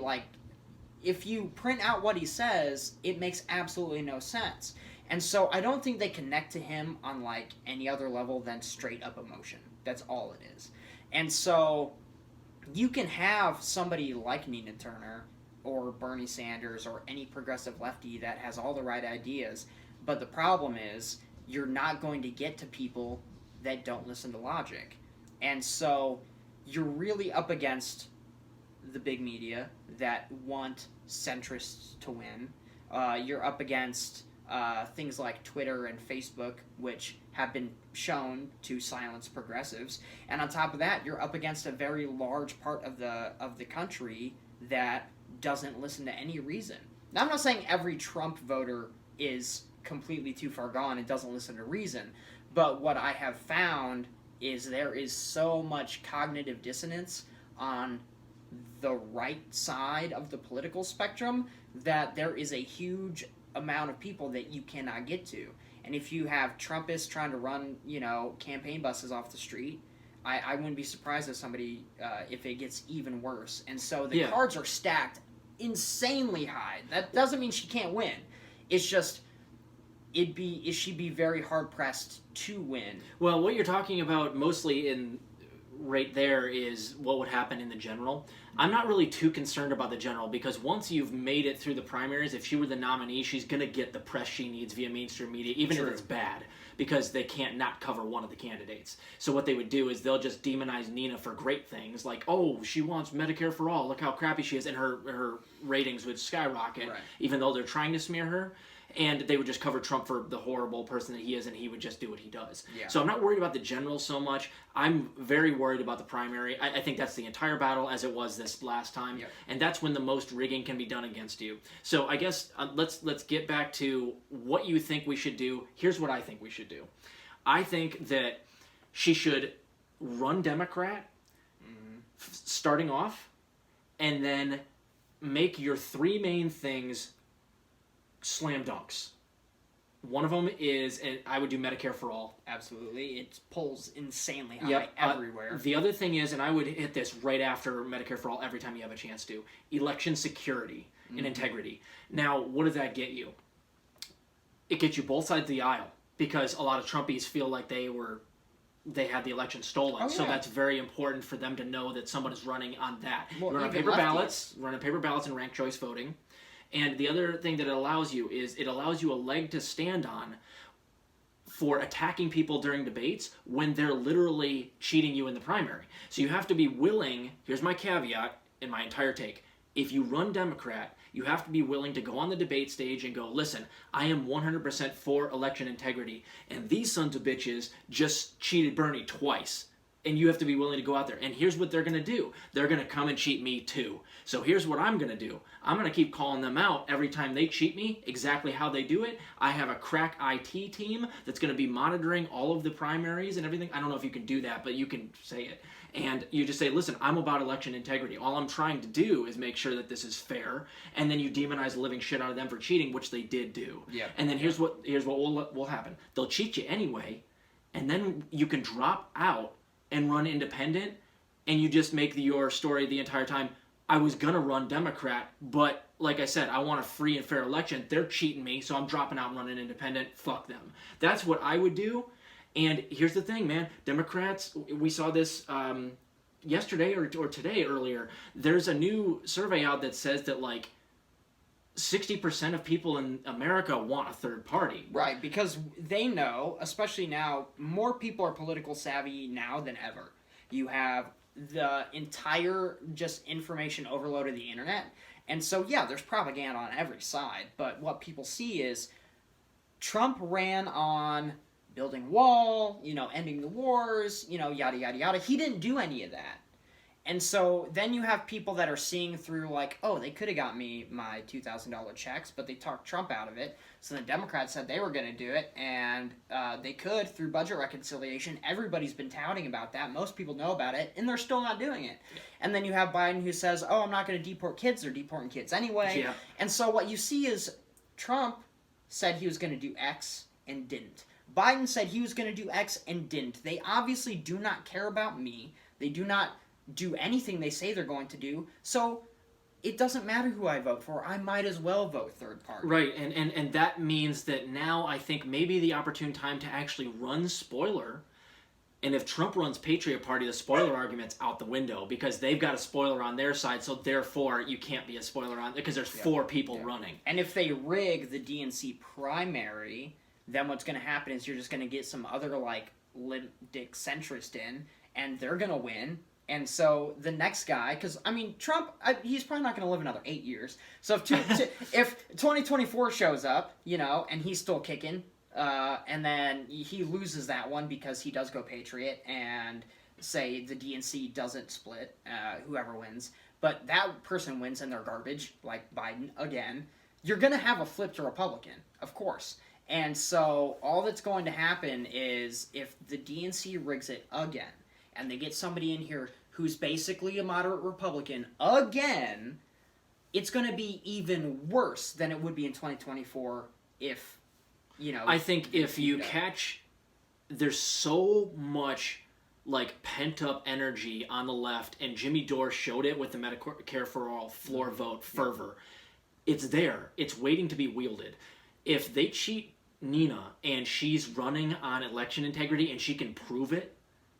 if you print out what he says, it makes absolutely no sense. And so I don't think they connect to him on like any other level than straight up emotion. That's all it is. And so you can have somebody like Nina Turner or Bernie Sanders or any progressive lefty that has all the right ideas, but the problem is you're not going to get to people that don't listen to logic. And so you're really up against the big media that want centrists to win. You're up against things like Twitter and Facebook, which have been shown to silence progressives. And on top of that, you're up against a very large part of the country that doesn't listen to any reason. Now, I'm not saying every Trump voter is completely too far gone and doesn't listen to reason, but what I have found is there is so much cognitive dissonance on the right side of the political spectrum that there is a huge amount of people that you cannot get to. And if you have Trumpists trying to run, campaign buses off the street, I wouldn't be surprised if somebody, if it gets even worse. And so the cards are stacked insanely high. That doesn't mean she can't win. It's just she'd be very hard pressed to win.
Well, what you're talking about mostly in right there is what would happen in the general. I'm not really too concerned about the general because once you've made it through the primaries, if she were the nominee, she's going to get the press she needs via mainstream media, even if it's bad, because they can't not cover one of the candidates. So what they would do is they'll just demonize Nina for great things, like, oh, she wants Medicare for all, look how crappy she is, and her ratings would skyrocket, even though they're trying to smear her. And they would just cover Trump for the horrible person that he is, and he would just do what he does. Yeah. So I'm not worried about the general so much. I'm very worried about the primary. I think that's the entire battle as it was this last time. Yep. And that's when the most rigging can be done against you. So I guess let's get back to what you think we should do. Here's what I think we should do. I think that she should run Democrat, starting off, and then make your three main things slam dunks. One of them is, and I would do Medicare for all.
Absolutely. It polls insanely high everywhere.
The other thing is, and I would hit this right after Medicare for all every time you have a chance to, election security and integrity. Now, what does that get you? It gets you both sides of the aisle, because a lot of Trumpies feel like they had the election stolen. Oh, yeah. So that's very important for them to know that someone is running on that. Well, run on paper ballots and ranked choice voting. And the other thing that it allows you is it allows you a leg to stand on for attacking people during debates when they're literally cheating you in the primary. So you have to be willing, here's my caveat in my entire take, if you run Democrat, you have to be willing to go on the debate stage and go, listen, I am 100% for election integrity, and these sons of bitches just cheated Bernie twice. And you have to be willing to go out there. And here's what they're going to do. They're going to come and cheat me too. So here's what I'm going to do. I'm going to keep calling them out every time they cheat me, exactly how they do it. I have a crack IT team that's going to be monitoring all of the primaries and everything. I don't know if you can do that, but you can say it. And you just say, listen, I'm about election integrity. All I'm trying to do is make sure that this is fair. And then you demonize the living shit out of them for cheating, which they did do. Yeah. And then here's what will happen. They'll cheat you anyway, and then you can drop out and run independent, and you just make your story the entire time, I was going to run Democrat, but like I said, I want a free and fair election. They're cheating me, so I'm dropping out and running independent. Fuck them. That's what I would do. And here's the thing, man. Democrats, we saw this yesterday or today earlier. There's a new survey out that says that, like, 60% of people in America want a third party.
Right, because they know, especially now, more people are political savvy now than ever. You have the entire just information overload of the internet. And so, yeah, there's propaganda on every side. But what people see is Trump ran on building wall, ending the wars, yada, yada, yada. He didn't do any of that. And so then you have people that are seeing through, like, oh, they could have got me my $2,000 checks, but they talked Trump out of it. So the Democrats said they were going to do it, and they could through budget reconciliation. Everybody's been touting about that. Most people know about it, and they're still not doing it. Yeah. And then you have Biden who says, oh, I'm not going to deport kids. They're deporting kids anyway. Yeah. And so what you see is Trump said he was going to do X and didn't. Biden said he was going to do X and didn't. They obviously do not care about me. They do not do anything they say they're going to do, so it doesn't matter who I vote for. I might as well vote third party.
Right, and that means that now I think maybe the opportune time to actually run spoiler, and if Trump runs Patriot Party, the spoiler argument's out the window, because they've got a spoiler on their side, so therefore you can't be a spoiler on, because there's four people running.
And if they rig the DNC primary, then what's going to happen is you're just going to get some other, like, Dick centrist in, and they're going to win. And so the next guy, because, I mean, Trump, he's probably not going to live another 8 years. So if 2024 shows up, and he's still kicking, and then he loses that one because he does go Patriot, and say the DNC doesn't split, whoever wins, but that person wins and they're garbage, like Biden again, you're going to have a flip to Republican, of course. And so all that's going to happen is if the DNC rigs it again, and they get somebody in here who's basically a moderate Republican again, it's going to be even worse than it would be in 2024 if,
I think if you catch, there's so much like pent up energy on the left, and Jimmy Dore showed it with the Medicare for All floor vote fervor. It's there. It's waiting to be wielded. If they cheat Nina and she's running on election integrity and she can prove it,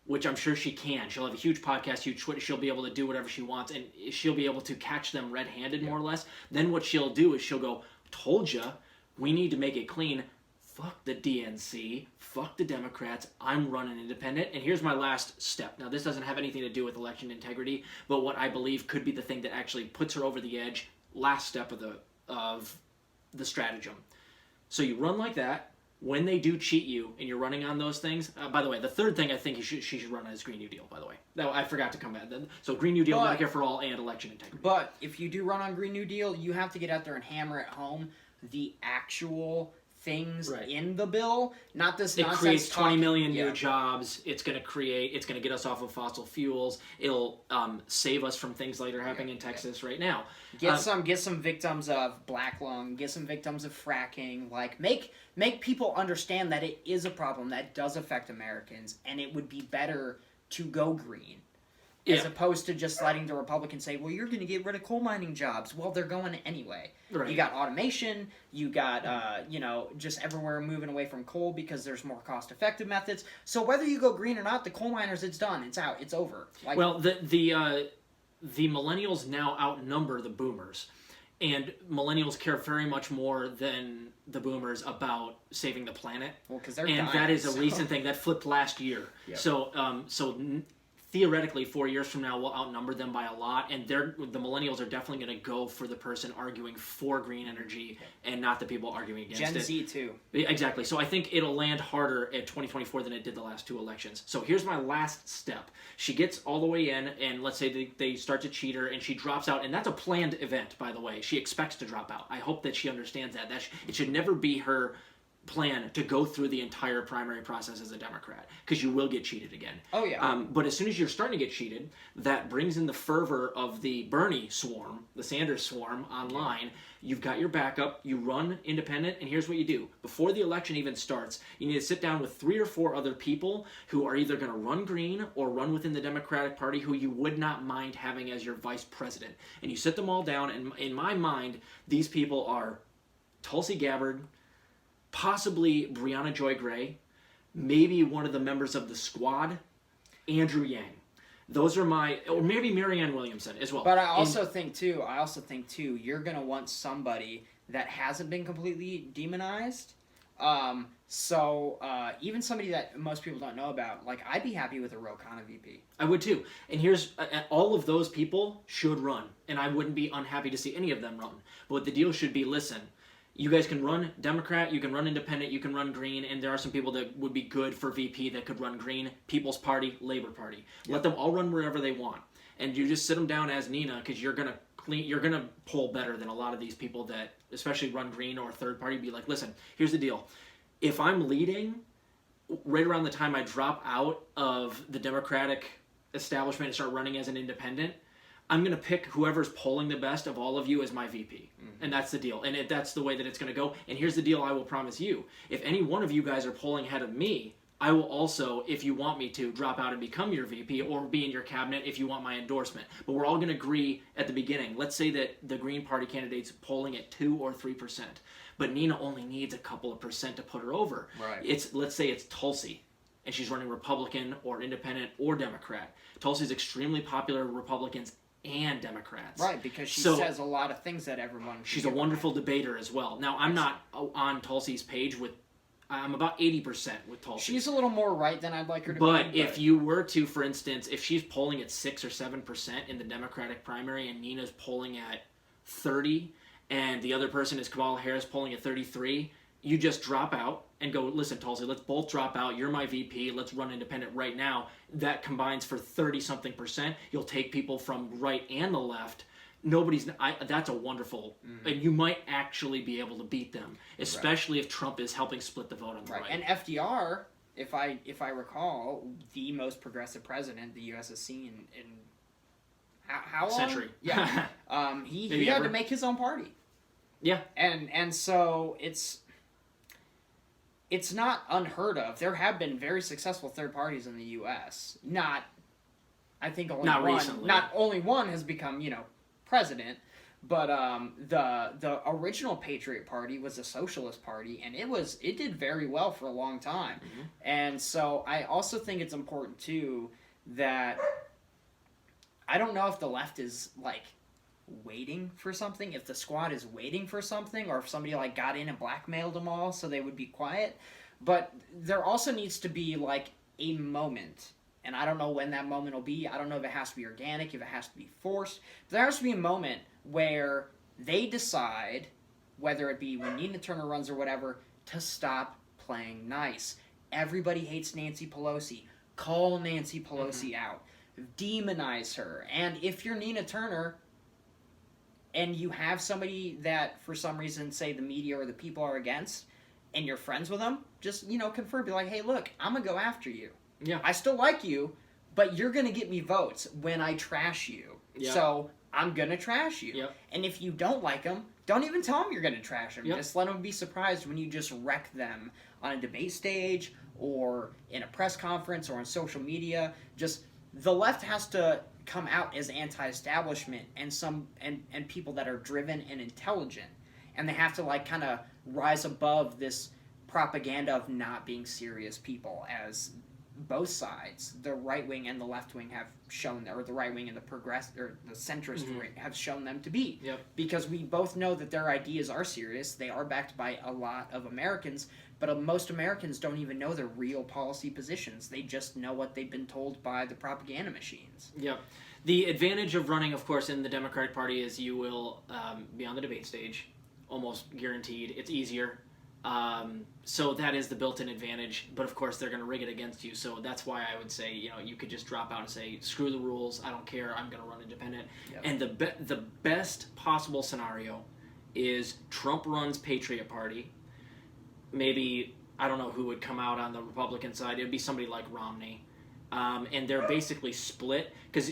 which I'm sure she can. She'll have a huge podcast, huge Twitter. She'll be able to do whatever she wants, and she'll be able to catch them red-handed, more or less. Then what she'll do is she'll go, told ya, we need to make it clean. Fuck the DNC. Fuck the Democrats. I'm running independent. And here's my last step. Now, this doesn't have anything to do with election integrity, but what I believe could be the thing that actually puts her over the edge. Last step of the stratagem. So you run like that. When they do cheat you and you're running on those things, by the way, the third thing I think she should run is Green New Deal, by the way. No, I forgot to come back. So Green New Deal, Medicare for All, and election integrity.
But if you do run on Green New Deal, you have to get out there and hammer at home the actual things in the bill, not this nonsense. It creates 20 million new jobs. It's going to get us off of fossil fuels. It'll save us from things like are happening in Texas right now. Get some victims of black lung, get some victims of fracking, like make people understand that it is a problem that does affect Americans, and it would be better to go green. As opposed to just letting the Republicans say, well, you're going to get rid of coal mining jobs. Well, they're going anyway. Right. You got automation. You got, just everywhere moving away from coal because there's more cost-effective methods. So whether you go green or not, the coal miners, it's done. It's out. It's over. Like,
well, the millennials now outnumber the boomers. And millennials care very much more than the boomers about saving the planet.
Well, because they're dying.
And that is a recent thing. That flipped last year. Yep. So theoretically, 4 years from now, we'll outnumber them by a lot, and the millennials are definitely going to go for the person arguing for green energy and not the people arguing against it.
Gen Z, too.
Exactly. So I think it'll land harder at 2024 than it did the last two elections. So here's my last step. She gets all the way in, and let's say they start to cheat her, and she drops out, and that's a planned event, by the way. She expects to drop out. I hope that she understands that. It should never be her plan to go through the entire primary process as a Democrat, because you will get cheated again.
Oh, yeah.
But as soon as you're starting to get cheated, that brings in the fervor of the Bernie swarm, the Sanders swarm online. You've got your backup. You run independent, and here's what you do. Before the election even starts, you need to sit down with 3 or 4 other people who are either going to run green or run within the Democratic Party who you would not mind having as your vice president. And you sit them all down, and in my mind, these people are Tulsi Gabbard, possibly Brianna Joy Gray, maybe one of the members of the Squad, Andrew Yang. Those are or maybe Marianne Williamson as well.
But I also think too, you're going to want somebody that hasn't been completely demonized. Even somebody that most people don't know about, like, I'd be happy with a Ro Khanna VP.
I would too. And here's, all of those people should run, and I wouldn't be unhappy to see any of them run. But what the deal should be, listen, you guys can run Democrat, you can run Independent, you can run Green, and there are some people that would be good for VP that could run Green, People's Party, Labor Party. Yep. Let them all run wherever they want. And you just sit them down as Nina, because you're going to poll better than a lot of these people that, especially run Green or third party, be like, listen, here's the deal. If I'm leading, right around the time I drop out of the Democratic establishment and start running as an independent, I'm going to pick whoever's polling the best of all of you as my VP. Mm-hmm. And that's the deal. And that's the way that it's going to go. And here's the deal I will promise you. If any one of you guys are polling ahead of me, I will also, if you want me to, drop out and become your VP or be in your cabinet if you want my endorsement. But we're all going to agree at the beginning. Let's say that the Green Party candidate's polling at 2 or 3%. But Nina only needs a couple of percent to put her over.
Right.
Let's say it's Tulsi, and she's running Republican or Independent or Democrat. Tulsi's extremely popular with Republicans and Democrats.
Right, because she says a lot of things that everyone...
She's a wonderful debater as well. Now, I'm not on Tulsi's page with... I'm about 80% with Tulsi.
She's a little more right than I'd like her to be.
But if you were to, for instance, if she's polling at 6 or 7% in the Democratic primary and Nina's polling at 30 and the other person is Kamala Harris polling at 33, you just drop out and go, listen, Tulsi, let's both drop out. You're my VP. Let's run independent right now. That combines for 30-something%. You'll take people from right and the left. That's a wonderful, and you might actually be able to beat them, especially if Trump is helping split the vote on the right.
And FDR, if I recall, the most progressive president the U.S. has seen in how long?
Century.
Yeah. He had to make his own party.
Yeah.
And so it's... it's not unheard of. There have been very successful third parties in the U.S. I think only
Not
one.
recently.
Not only one has become, president, but the original Patriot Party was a socialist party, and it did very well for a long time.
Mm-hmm.
And so I also think it's important too that I don't know if the left is like waiting for something, if the squad is waiting for something, or if somebody like got in and blackmailed them all so they would be quiet. But there also needs to be like a moment, and I don't know when that moment will be. I don't know if it has to be organic, if it has to be forced. But there has to be a moment where they decide, whether it be when Nina Turner runs or whatever, to stop playing nice. Everybody hates Nancy Pelosi. Call Nancy Pelosi out. Demonize her. And if you're Nina Turner and you have somebody that for some reason, say the media or the people are against, and you're friends with them, just, confirm, be like, hey, look, I'm going to go after you.
Yeah.
I still like you, but you're going to get me votes when I trash you.
Yeah.
So I'm going to trash you.
Yep.
And if you don't like them, don't even tell them you're going to trash them.
Yep.
Just let them be surprised when you just wreck them on a debate stage or in a press conference or on social media. Just the left has to come out as anti-establishment and people that are driven and intelligent, and they have to like kind of rise above this propaganda of not being serious people, as both sides, the right wing and the left wing, have shown, or the right wing and the centrist wing have shown them to be.
Yep.
Because we both know that their ideas are serious. They are backed by a lot of Americans, but most Americans don't even know their real policy positions. They just know what they've been told by the propaganda machines.
Yep. The advantage of running, of course, in the Democratic Party is you will be on the debate stage, almost guaranteed. It's easier. So that is the built-in advantage, but of course they're going to rig it against you. So that's why I would say, you could just drop out and say, screw the rules, I don't care, I'm going to run independent. Yep. And the best possible scenario is Trump runs Patriot Party. Maybe, I don't know who would come out on the Republican side. It would be somebody like Romney. And they're basically split, because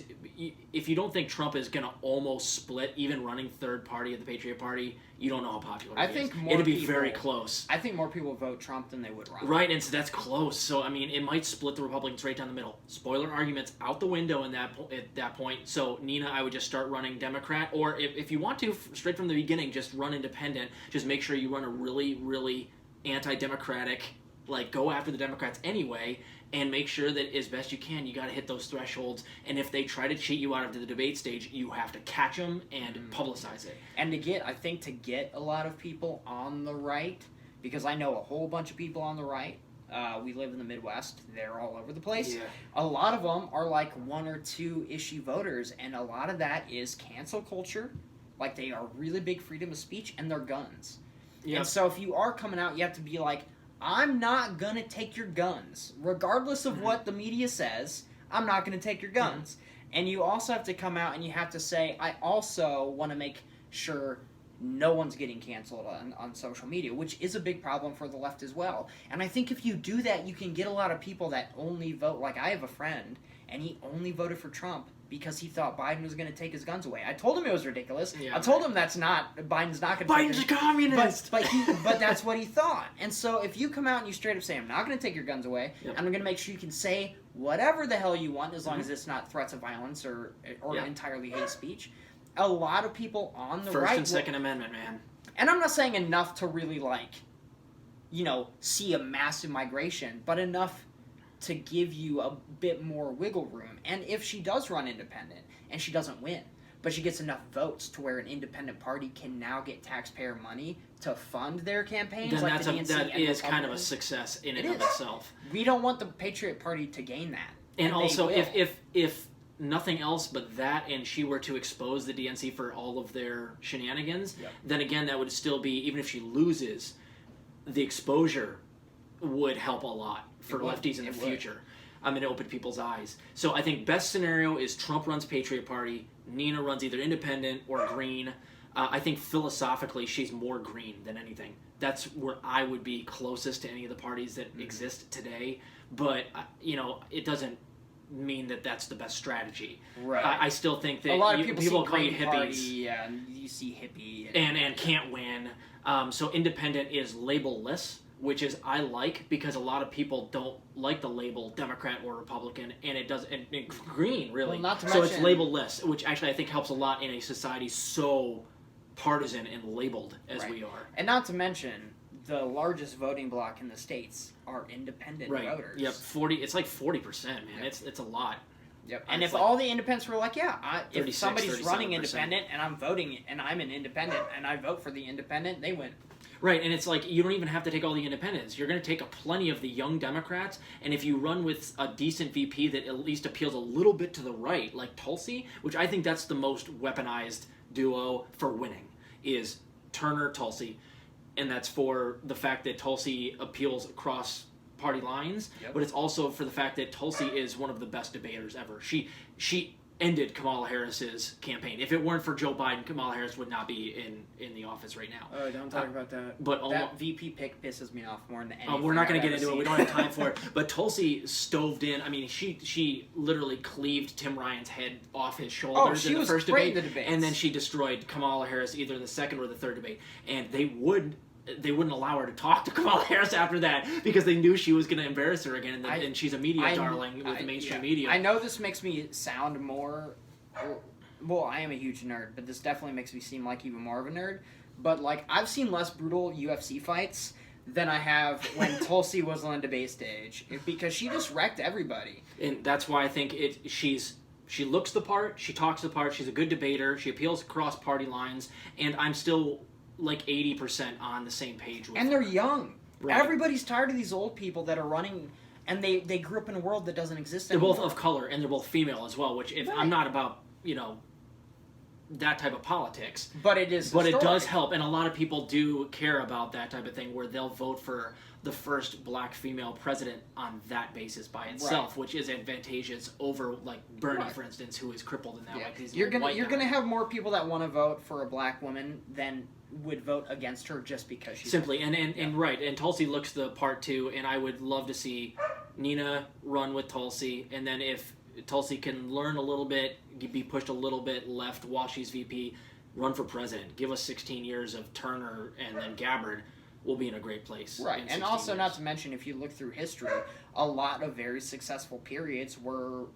if you don't think Trump is going to almost split, even running third party of the Patriot Party, you don't know how popular
I think
is. It'd be very close.
I think more people vote Trump than they would Romney.
Right, and so that's close. So, I mean, it might split the Republicans right down the middle. Spoiler arguments out the window at that point. So, Nina, I would just start running Democrat, or if you want to, straight from the beginning, just run independent. Just make sure you run a really, really anti-democratic, like, go after the Democrats anyway, and make sure that as best you can, you got to hit those thresholds. And if they try to cheat you out of the debate stage, you have to catch them and publicize it.
And to get a lot of people on the right, because I know a whole bunch of people on the right. We live in the Midwest. They're all over the place.
Yeah.
A lot of them are like one or two issue voters, and a lot of that is cancel culture. Like, they are really big freedom of speech, and their guns. Yep. And so if you are coming out, you have to be like, I'm not going to take your guns. Regardless of what the media says, I'm not going to take your guns. And you also have to come out and you have to say, I also want to make sure no one's getting canceled on social media, which is a big problem for the left as well. And I think if you do that, you can get a lot of people that only vote. Like, I have a friend, and he only voted for Trump because he thought Biden was going to take his guns away. I told him it was ridiculous. Yeah, I told him Biden's not going to take
Biden's a communist!
But that's what he thought. And so if you come out and you straight up say, I'm not going to take your guns away, I'm going to make sure you can say whatever the hell you want, as long as it's not threats of violence or entirely hate speech. A lot of people on the right...
First and Second Amendment, man.
And I'm not saying enough to really, see a massive migration, but enough to give you a bit more wiggle room. And if she does run independent, and she doesn't win, but she gets enough votes to where an independent party can now get taxpayer money to fund their campaigns,
then
like the DNC
that is kind of a success in and of itself.
We don't want the Patriot Party to gain that.
And also, if nothing else but that, and she were to expose the DNC for all of their shenanigans, then again, that would still be, even if she loses, the exposure would help a lot for lefties in the future. It opened people's eyes. So I think best scenario is Trump runs Patriot Party, Nina runs either independent or green. I think philosophically she's more green than anything. That's where I would be closest to any of the parties that exist today. But, it doesn't mean that that's the best strategy.
Right.
I still think that
a lot of people
call you hippies.
Party, and you see hippie.
And can't win. So independent is label-less. which is I like because a lot of people don't like the label Democrat or Republican, and it does and green really.
Well, not to
so
mention,
it's label-less, which actually I think helps a lot in a society so partisan and labeled as
right.
we are.
And not to mention, the largest voting bloc in the states are independent
right.
voters.
Yep, 40. It's like 40%, man.
Yep.
It's a lot.
Yep. And if like all the independents were like, yeah, if somebody's running
37%.
independent and I'm voting and I'm an independent and I vote for the independent, they win.
Right, and it's like you don't even have to take all the independents. You're going to take plenty of the young Democrats, and if you run with a decent VP that at least appeals a little bit to the right, like Tulsi, which I think that's the most weaponized duo for winning, is Turner-Tulsi, and that's for the fact that Tulsi appeals across party lines, but it's also for the fact that Tulsi is one of the best debaters ever. She ended Kamala Harris's campaign. If it weren't for Joe Biden, Kamala Harris would not be in the office right now.
Oh, don't talk about that.
But
that VP pick pisses me off more than anything.
We're not going to get into it. We don't have time for it. But Tulsi stoved in. I mean, she literally cleaved Tim Ryan's head off his shoulders in the first debate, and then she destroyed Kamala Harris either in the second or the third debate. And they wouldn't allow her to talk to Kamala Harris after that because they knew she was going to embarrass her again, and she's a media darling with the mainstream media.
I know this makes me sound more... Well, I am a huge nerd, but this definitely makes me seem like even more of a nerd. But, like, I've seen less brutal UFC fights than I have when Tulsi was on the debate stage because she just wrecked everybody.
And that's why I think she looks the part, she talks the part, she's a good debater, she appeals across party lines, and I'm still... like 80% on the same page with
and they're young.
Right.
Everybody's tired of these old people that are running, and they grew up in a world that doesn't exist
they're
anymore.
both of color, and they're both female as well, which if I'm not about, that type of politics.
But it is
But it does help, and a lot of people do care about that type of thing, where they'll vote for the first black female president on that basis by itself, which is advantageous over, like, Bernie, for instance, who is crippled in that way. Because
you're gonna have more people that want to vote for a black woman than would vote against her just because she's
simply and Tulsi looks the part too, and I would love to see Nina run with Tulsi, and then if Tulsi can learn a little bit, be pushed a little bit left while she's VP, run for president. Give us 16 years of Turner and then Gabbard. We'll be in a great place.
Right, and also not to mention, if you look through history, a lot of very successful periods were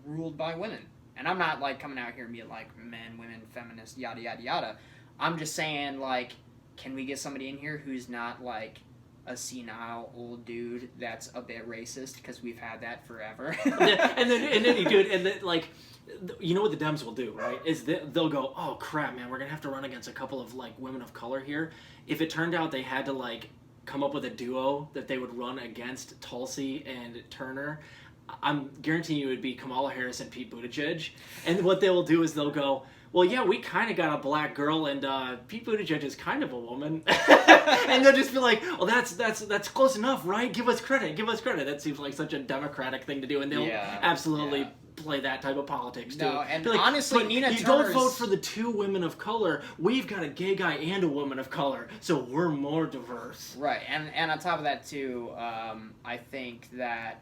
ruled by women. And I'm not like coming out here and being like men, women, feminist, yada yada yada. I'm just saying, like, can we get somebody in here who's not like a senile old dude that's a bit racist, because we've had that forever.
and then you do it, and then, like, you know what the Dems will do, right? Is they'll go, oh crap, man, we're gonna have to run against a couple of like women of color here. If it turned out they had to like come up with a duo that they would run against Tulsi and Turner, I'm guaranteeing you it would be Kamala Harris and Pete Buttigieg. And what they will do is they'll go, well, yeah, we kind of got a black girl, and Pete Buttigieg is kind of a woman. And they'll just be like, well, that's close enough, right? Give us credit. That seems like such a democratic thing to do, and they'll absolutely play that type of politics, too.
No, and
like,
honestly, Nina
you
Turner's...
don't vote for the two women of color. We've got a gay guy and a woman of color, so we're more diverse.
Right, and on top of that, too, I think that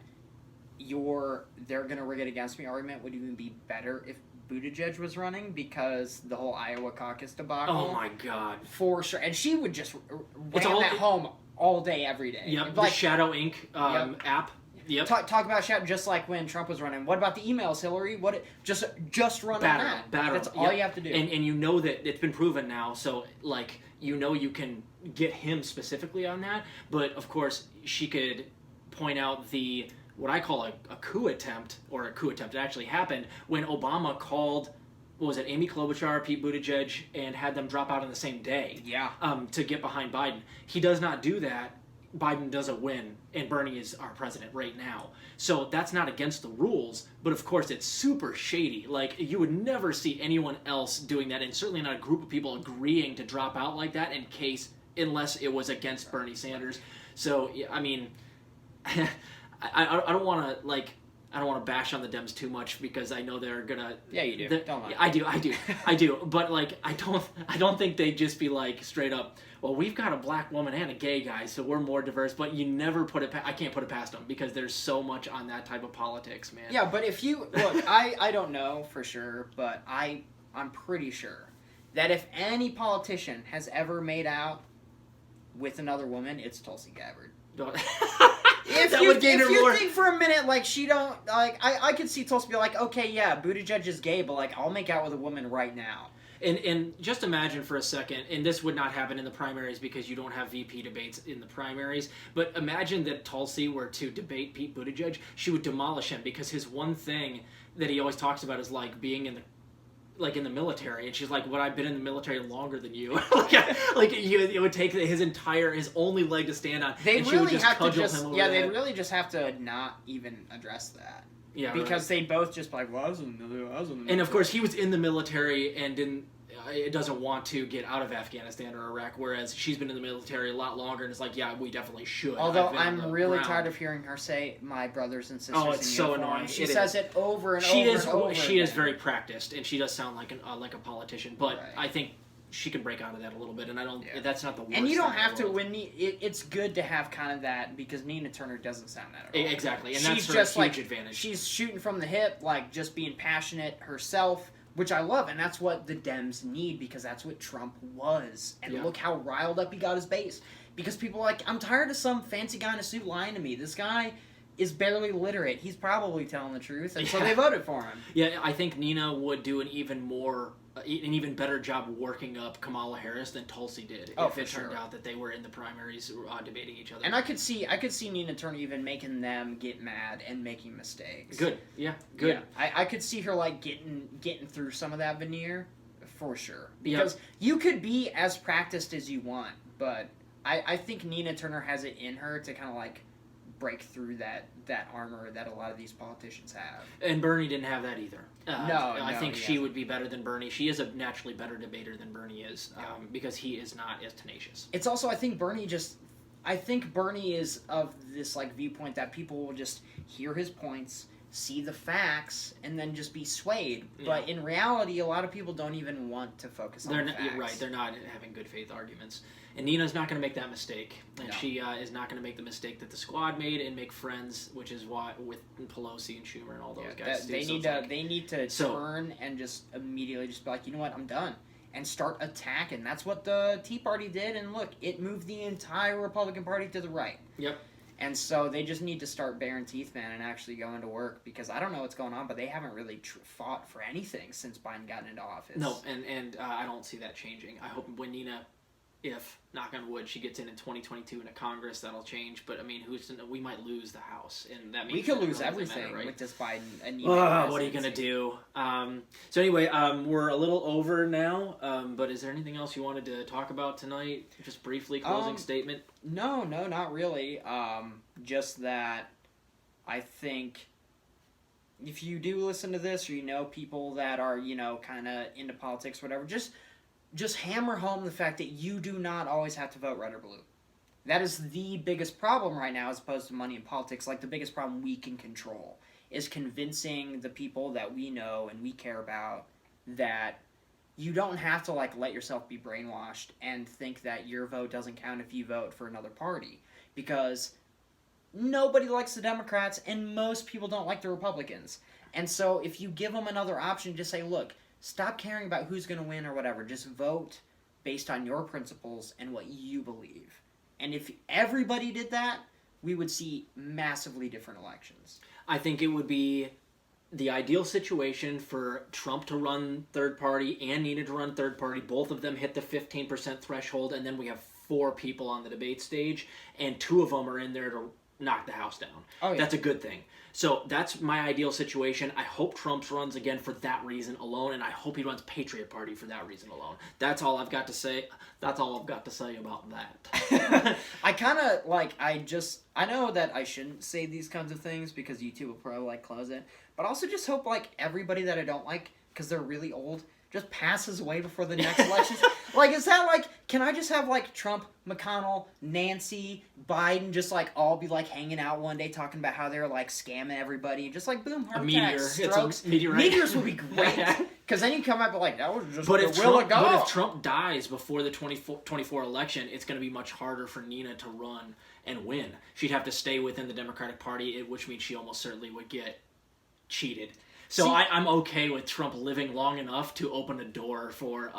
they're going to rig it against me argument would even be better if Buttigieg was running, because the whole Iowa caucus debacle.
Oh my God.
For sure. And she would just ram that home all day, every day.
Yep,
like,
the Shadow Inc. App. Yep.
Talk about Shadow, just like when Trump was running. What about the emails, Hillary? Just run on that. That's all you have to do.
And you know that it's been proven now, so, like, you know you can get him specifically on that, but, of course, she could point out what I call a coup attempt, it actually happened, when Obama called, what was it, Amy Klobuchar, Pete Buttigieg, and had them drop out on the same day to get behind Biden. He does not do that. Biden doesn't win, and Bernie is our president right now. So that's not against the rules, but of course it's super shady. Like, you would never see anyone else doing that, and certainly not a group of people agreeing to drop out like that unless it was against Bernie Sanders. So, I mean... I don't want to bash on the Dems too much, because I know they're gonna.
Yeah, you do. Don't lie.
I do. But like, I don't think they'd just be like straight up, well, we've got a black woman and a gay guy, so we're more diverse. But you never put it. I can't put it past them, because there's so much on that type of politics, man.
Yeah, but if you look, I don't know for sure, but I'm pretty sure that if any politician has ever made out with another woman, it's Tulsi Gabbard.
If
If you think for a minute, like, she don't, like, I could see Tulsi be like, okay, yeah, Buttigieg is gay, but, like, I'll make out with a woman right now.
And just imagine for a second, and this would not happen in the primaries because you don't have VP debates in the primaries, but imagine that Tulsi were to debate Pete Buttigieg, she would demolish him because his one thing that he always talks about is, like, being in the military, and she's like, "What? I've been in the military longer than you." It would take his only leg to stand on.
They
and
really
she would just
have to
cudgel him
they
over that.
really just have to not even address that.
Yeah,
because they both just like, well, I was in the military.
And of course, he was in the military and doesn't want to get out of Afghanistan or Iraq, whereas she's been in the military a lot longer and is like, yeah, we definitely should.
Although I'm really tired of hearing her say, my brothers and sisters.
Oh, it's so annoying.
She says it over and over.
She is very practiced, and she does sound like a politician. But
right.
I think she can break out of that a little bit, and I don't. Yeah. That's not the worst.
And you don't have to. It's good to have kind of that because Nina Turner doesn't sound that at all.
Exactly, and
she's
that's her
huge
advantage.
She's shooting from the hip, like just being passionate herself. Which I love, and that's what the Dems need, because that's what Trump was. And look how riled up he got his base. Because people are like, I'm tired of some fancy guy in a suit lying to me. This guy is barely literate. He's probably telling the truth, and so they voted for him.
Yeah, I think Nina would do an even better job working up Kamala Harris than Tulsi did if it turned out that they were in the primaries debating each other.
And I could see Nina Turner even making them get mad and making mistakes.
Good, yeah, good.
Yeah. I could see her like getting through some of that veneer for sure. Because you could be as practiced as you want, but I think Nina Turner has it in her to kind of like break through that armor that a lot of these politicians have. And
Bernie didn't have that either. I think she
hasn't.
would be better than Bernie. She is a naturally better debater than Bernie is, because he is not as tenacious.
It's also, I think Bernie is of this like viewpoint that people will just hear his points, see the facts, and then just be swayed. Yeah. But in reality, a lot of people don't even want to focus on the facts.
You're right, they're not having good faith arguments. And Nina's not going to make that mistake. And she is not going to make the mistake that the squad made and make friends, which is why with Pelosi and Schumer and all those guys.
They need to turn and just immediately just be like, you know what, I'm done. And start attacking. That's what the Tea Party did. And look, it moved the entire Republican Party to the right.
Yep.
And so they just need to start baring teeth, man, and actually going to work. Because I don't know what's going on, but they haven't really fought for anything since Biden got into office.
No, and I don't see that changing. I hope when Nina, if, knock on wood, she gets in 2022 in a Congress, that'll change. But, I mean, we might lose the House. And that means
we could lose everything with this Biden.
What are you going to do? So anyway, we're a little over now. But is there anything else you wanted to talk about tonight? Just briefly, closing statement?
No, not really. Just that I think if you do listen to this or you know people that are, kind of into politics or whatever, just hammer home the fact that you do not always have to vote red or blue. That is the biggest problem right now as opposed to money in politics. Like, the biggest problem we can control is convincing the people that we know and we care about that you don't have to, let yourself be brainwashed and think that your vote doesn't count if you vote for another party. Because nobody likes the Democrats and most people don't like the Republicans. And so if you give them another option, just say, look, stop caring about who's going to win or whatever. Just vote based on your principles and what you believe. And if everybody did that, we would see massively different elections.
I think it would be the ideal situation for Trump to run third party and Nina to run third party. Both of them hit the 15% threshold, and then we have 4 people on the debate stage, and 2 of them are in there to knock the House down. Oh, yeah. That's a good thing. So that's my ideal situation. I hope Trump runs again for that reason alone, and I hope he runs Patriot Party for that reason alone. That's all I've got to say. That's all I've got to say about that.
I know that I shouldn't say these kinds of things because YouTube will probably close it, but I also just hope everybody that I don't like because they're really old just passes away before the next elections. Is that can I just have Trump, McConnell, Nancy, Biden just all be hanging out one day talking about how they're scamming everybody, just boom, heart attacks, strokes. Meteors would be great. Because then you come out and that was just the will of God.
But if Trump dies before the 2024 election, it's going to be much harder for Nina to run and win. She'd have to stay within the Democratic Party, which means she almost certainly would get cheated. So I'm okay with Trump living long enough to open a door for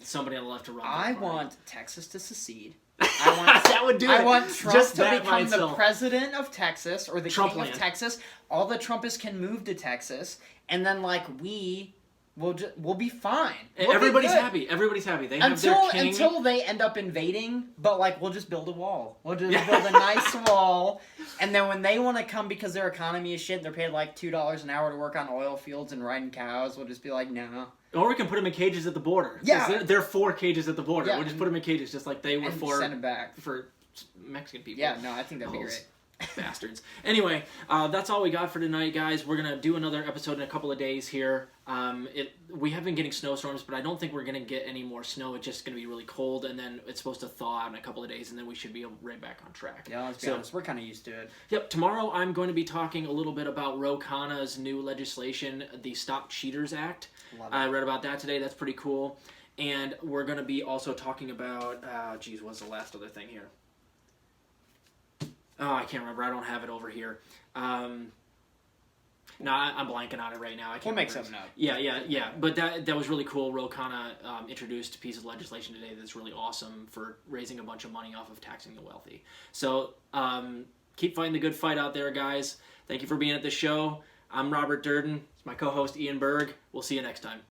somebody on the left to run.
I want Texas to secede.
That would do it.
I want Trump
Just
to
that by
become the
itself.
president of Texas or the
Trump
king
land.
of Texas. All the Trumpists can move to Texas, and then like we'll be fine. We'll
Everybody's
be good.
happy. Everybody's happy. They have their king.
Until they end up invading, but like we'll just build a wall. We'll just build a nice wall, and then when they want to come because their economy is shit, and they're paid like $2 an hour to work on oil fields and riding cows. We'll just be like, no.
Or we can put them in cages at the border.
Yeah.
They're for cages at the border.
Yeah,
We'll just put them in cages just like they were
And
for
send them back.
for Mexican people.
Yeah, no, I think that'd be
Those
great.
Bastards. Anyway, that's all we got for tonight, guys. We're gonna do another episode in a couple of days here. We have been getting snowstorms, but I don't think we're gonna get any more snow. It's just gonna be really cold, and then it's supposed to thaw out in a couple of days, and then we should be right back on track.
Yeah, let's be honest. We're kind of used to it.
Yep. Tomorrow I'm going to be talking a little bit about Ro Khanna's new legislation, the Stop Cheaters Act. I read about that today. That's pretty cool. And we're going to be also talking about, what's the last other thing here? Oh, I can't remember. I don't have it over here. I'm blanking on it right now.
We'll make something up.
Yeah. But that was really cool. Ro Khanna introduced a piece of legislation today that's really awesome for raising a bunch of money off of taxing the wealthy. So keep fighting the good fight out there, guys. Thank you for being at the show. I'm Robert Durden. It's my co-host Ian Berg. We'll see you next time.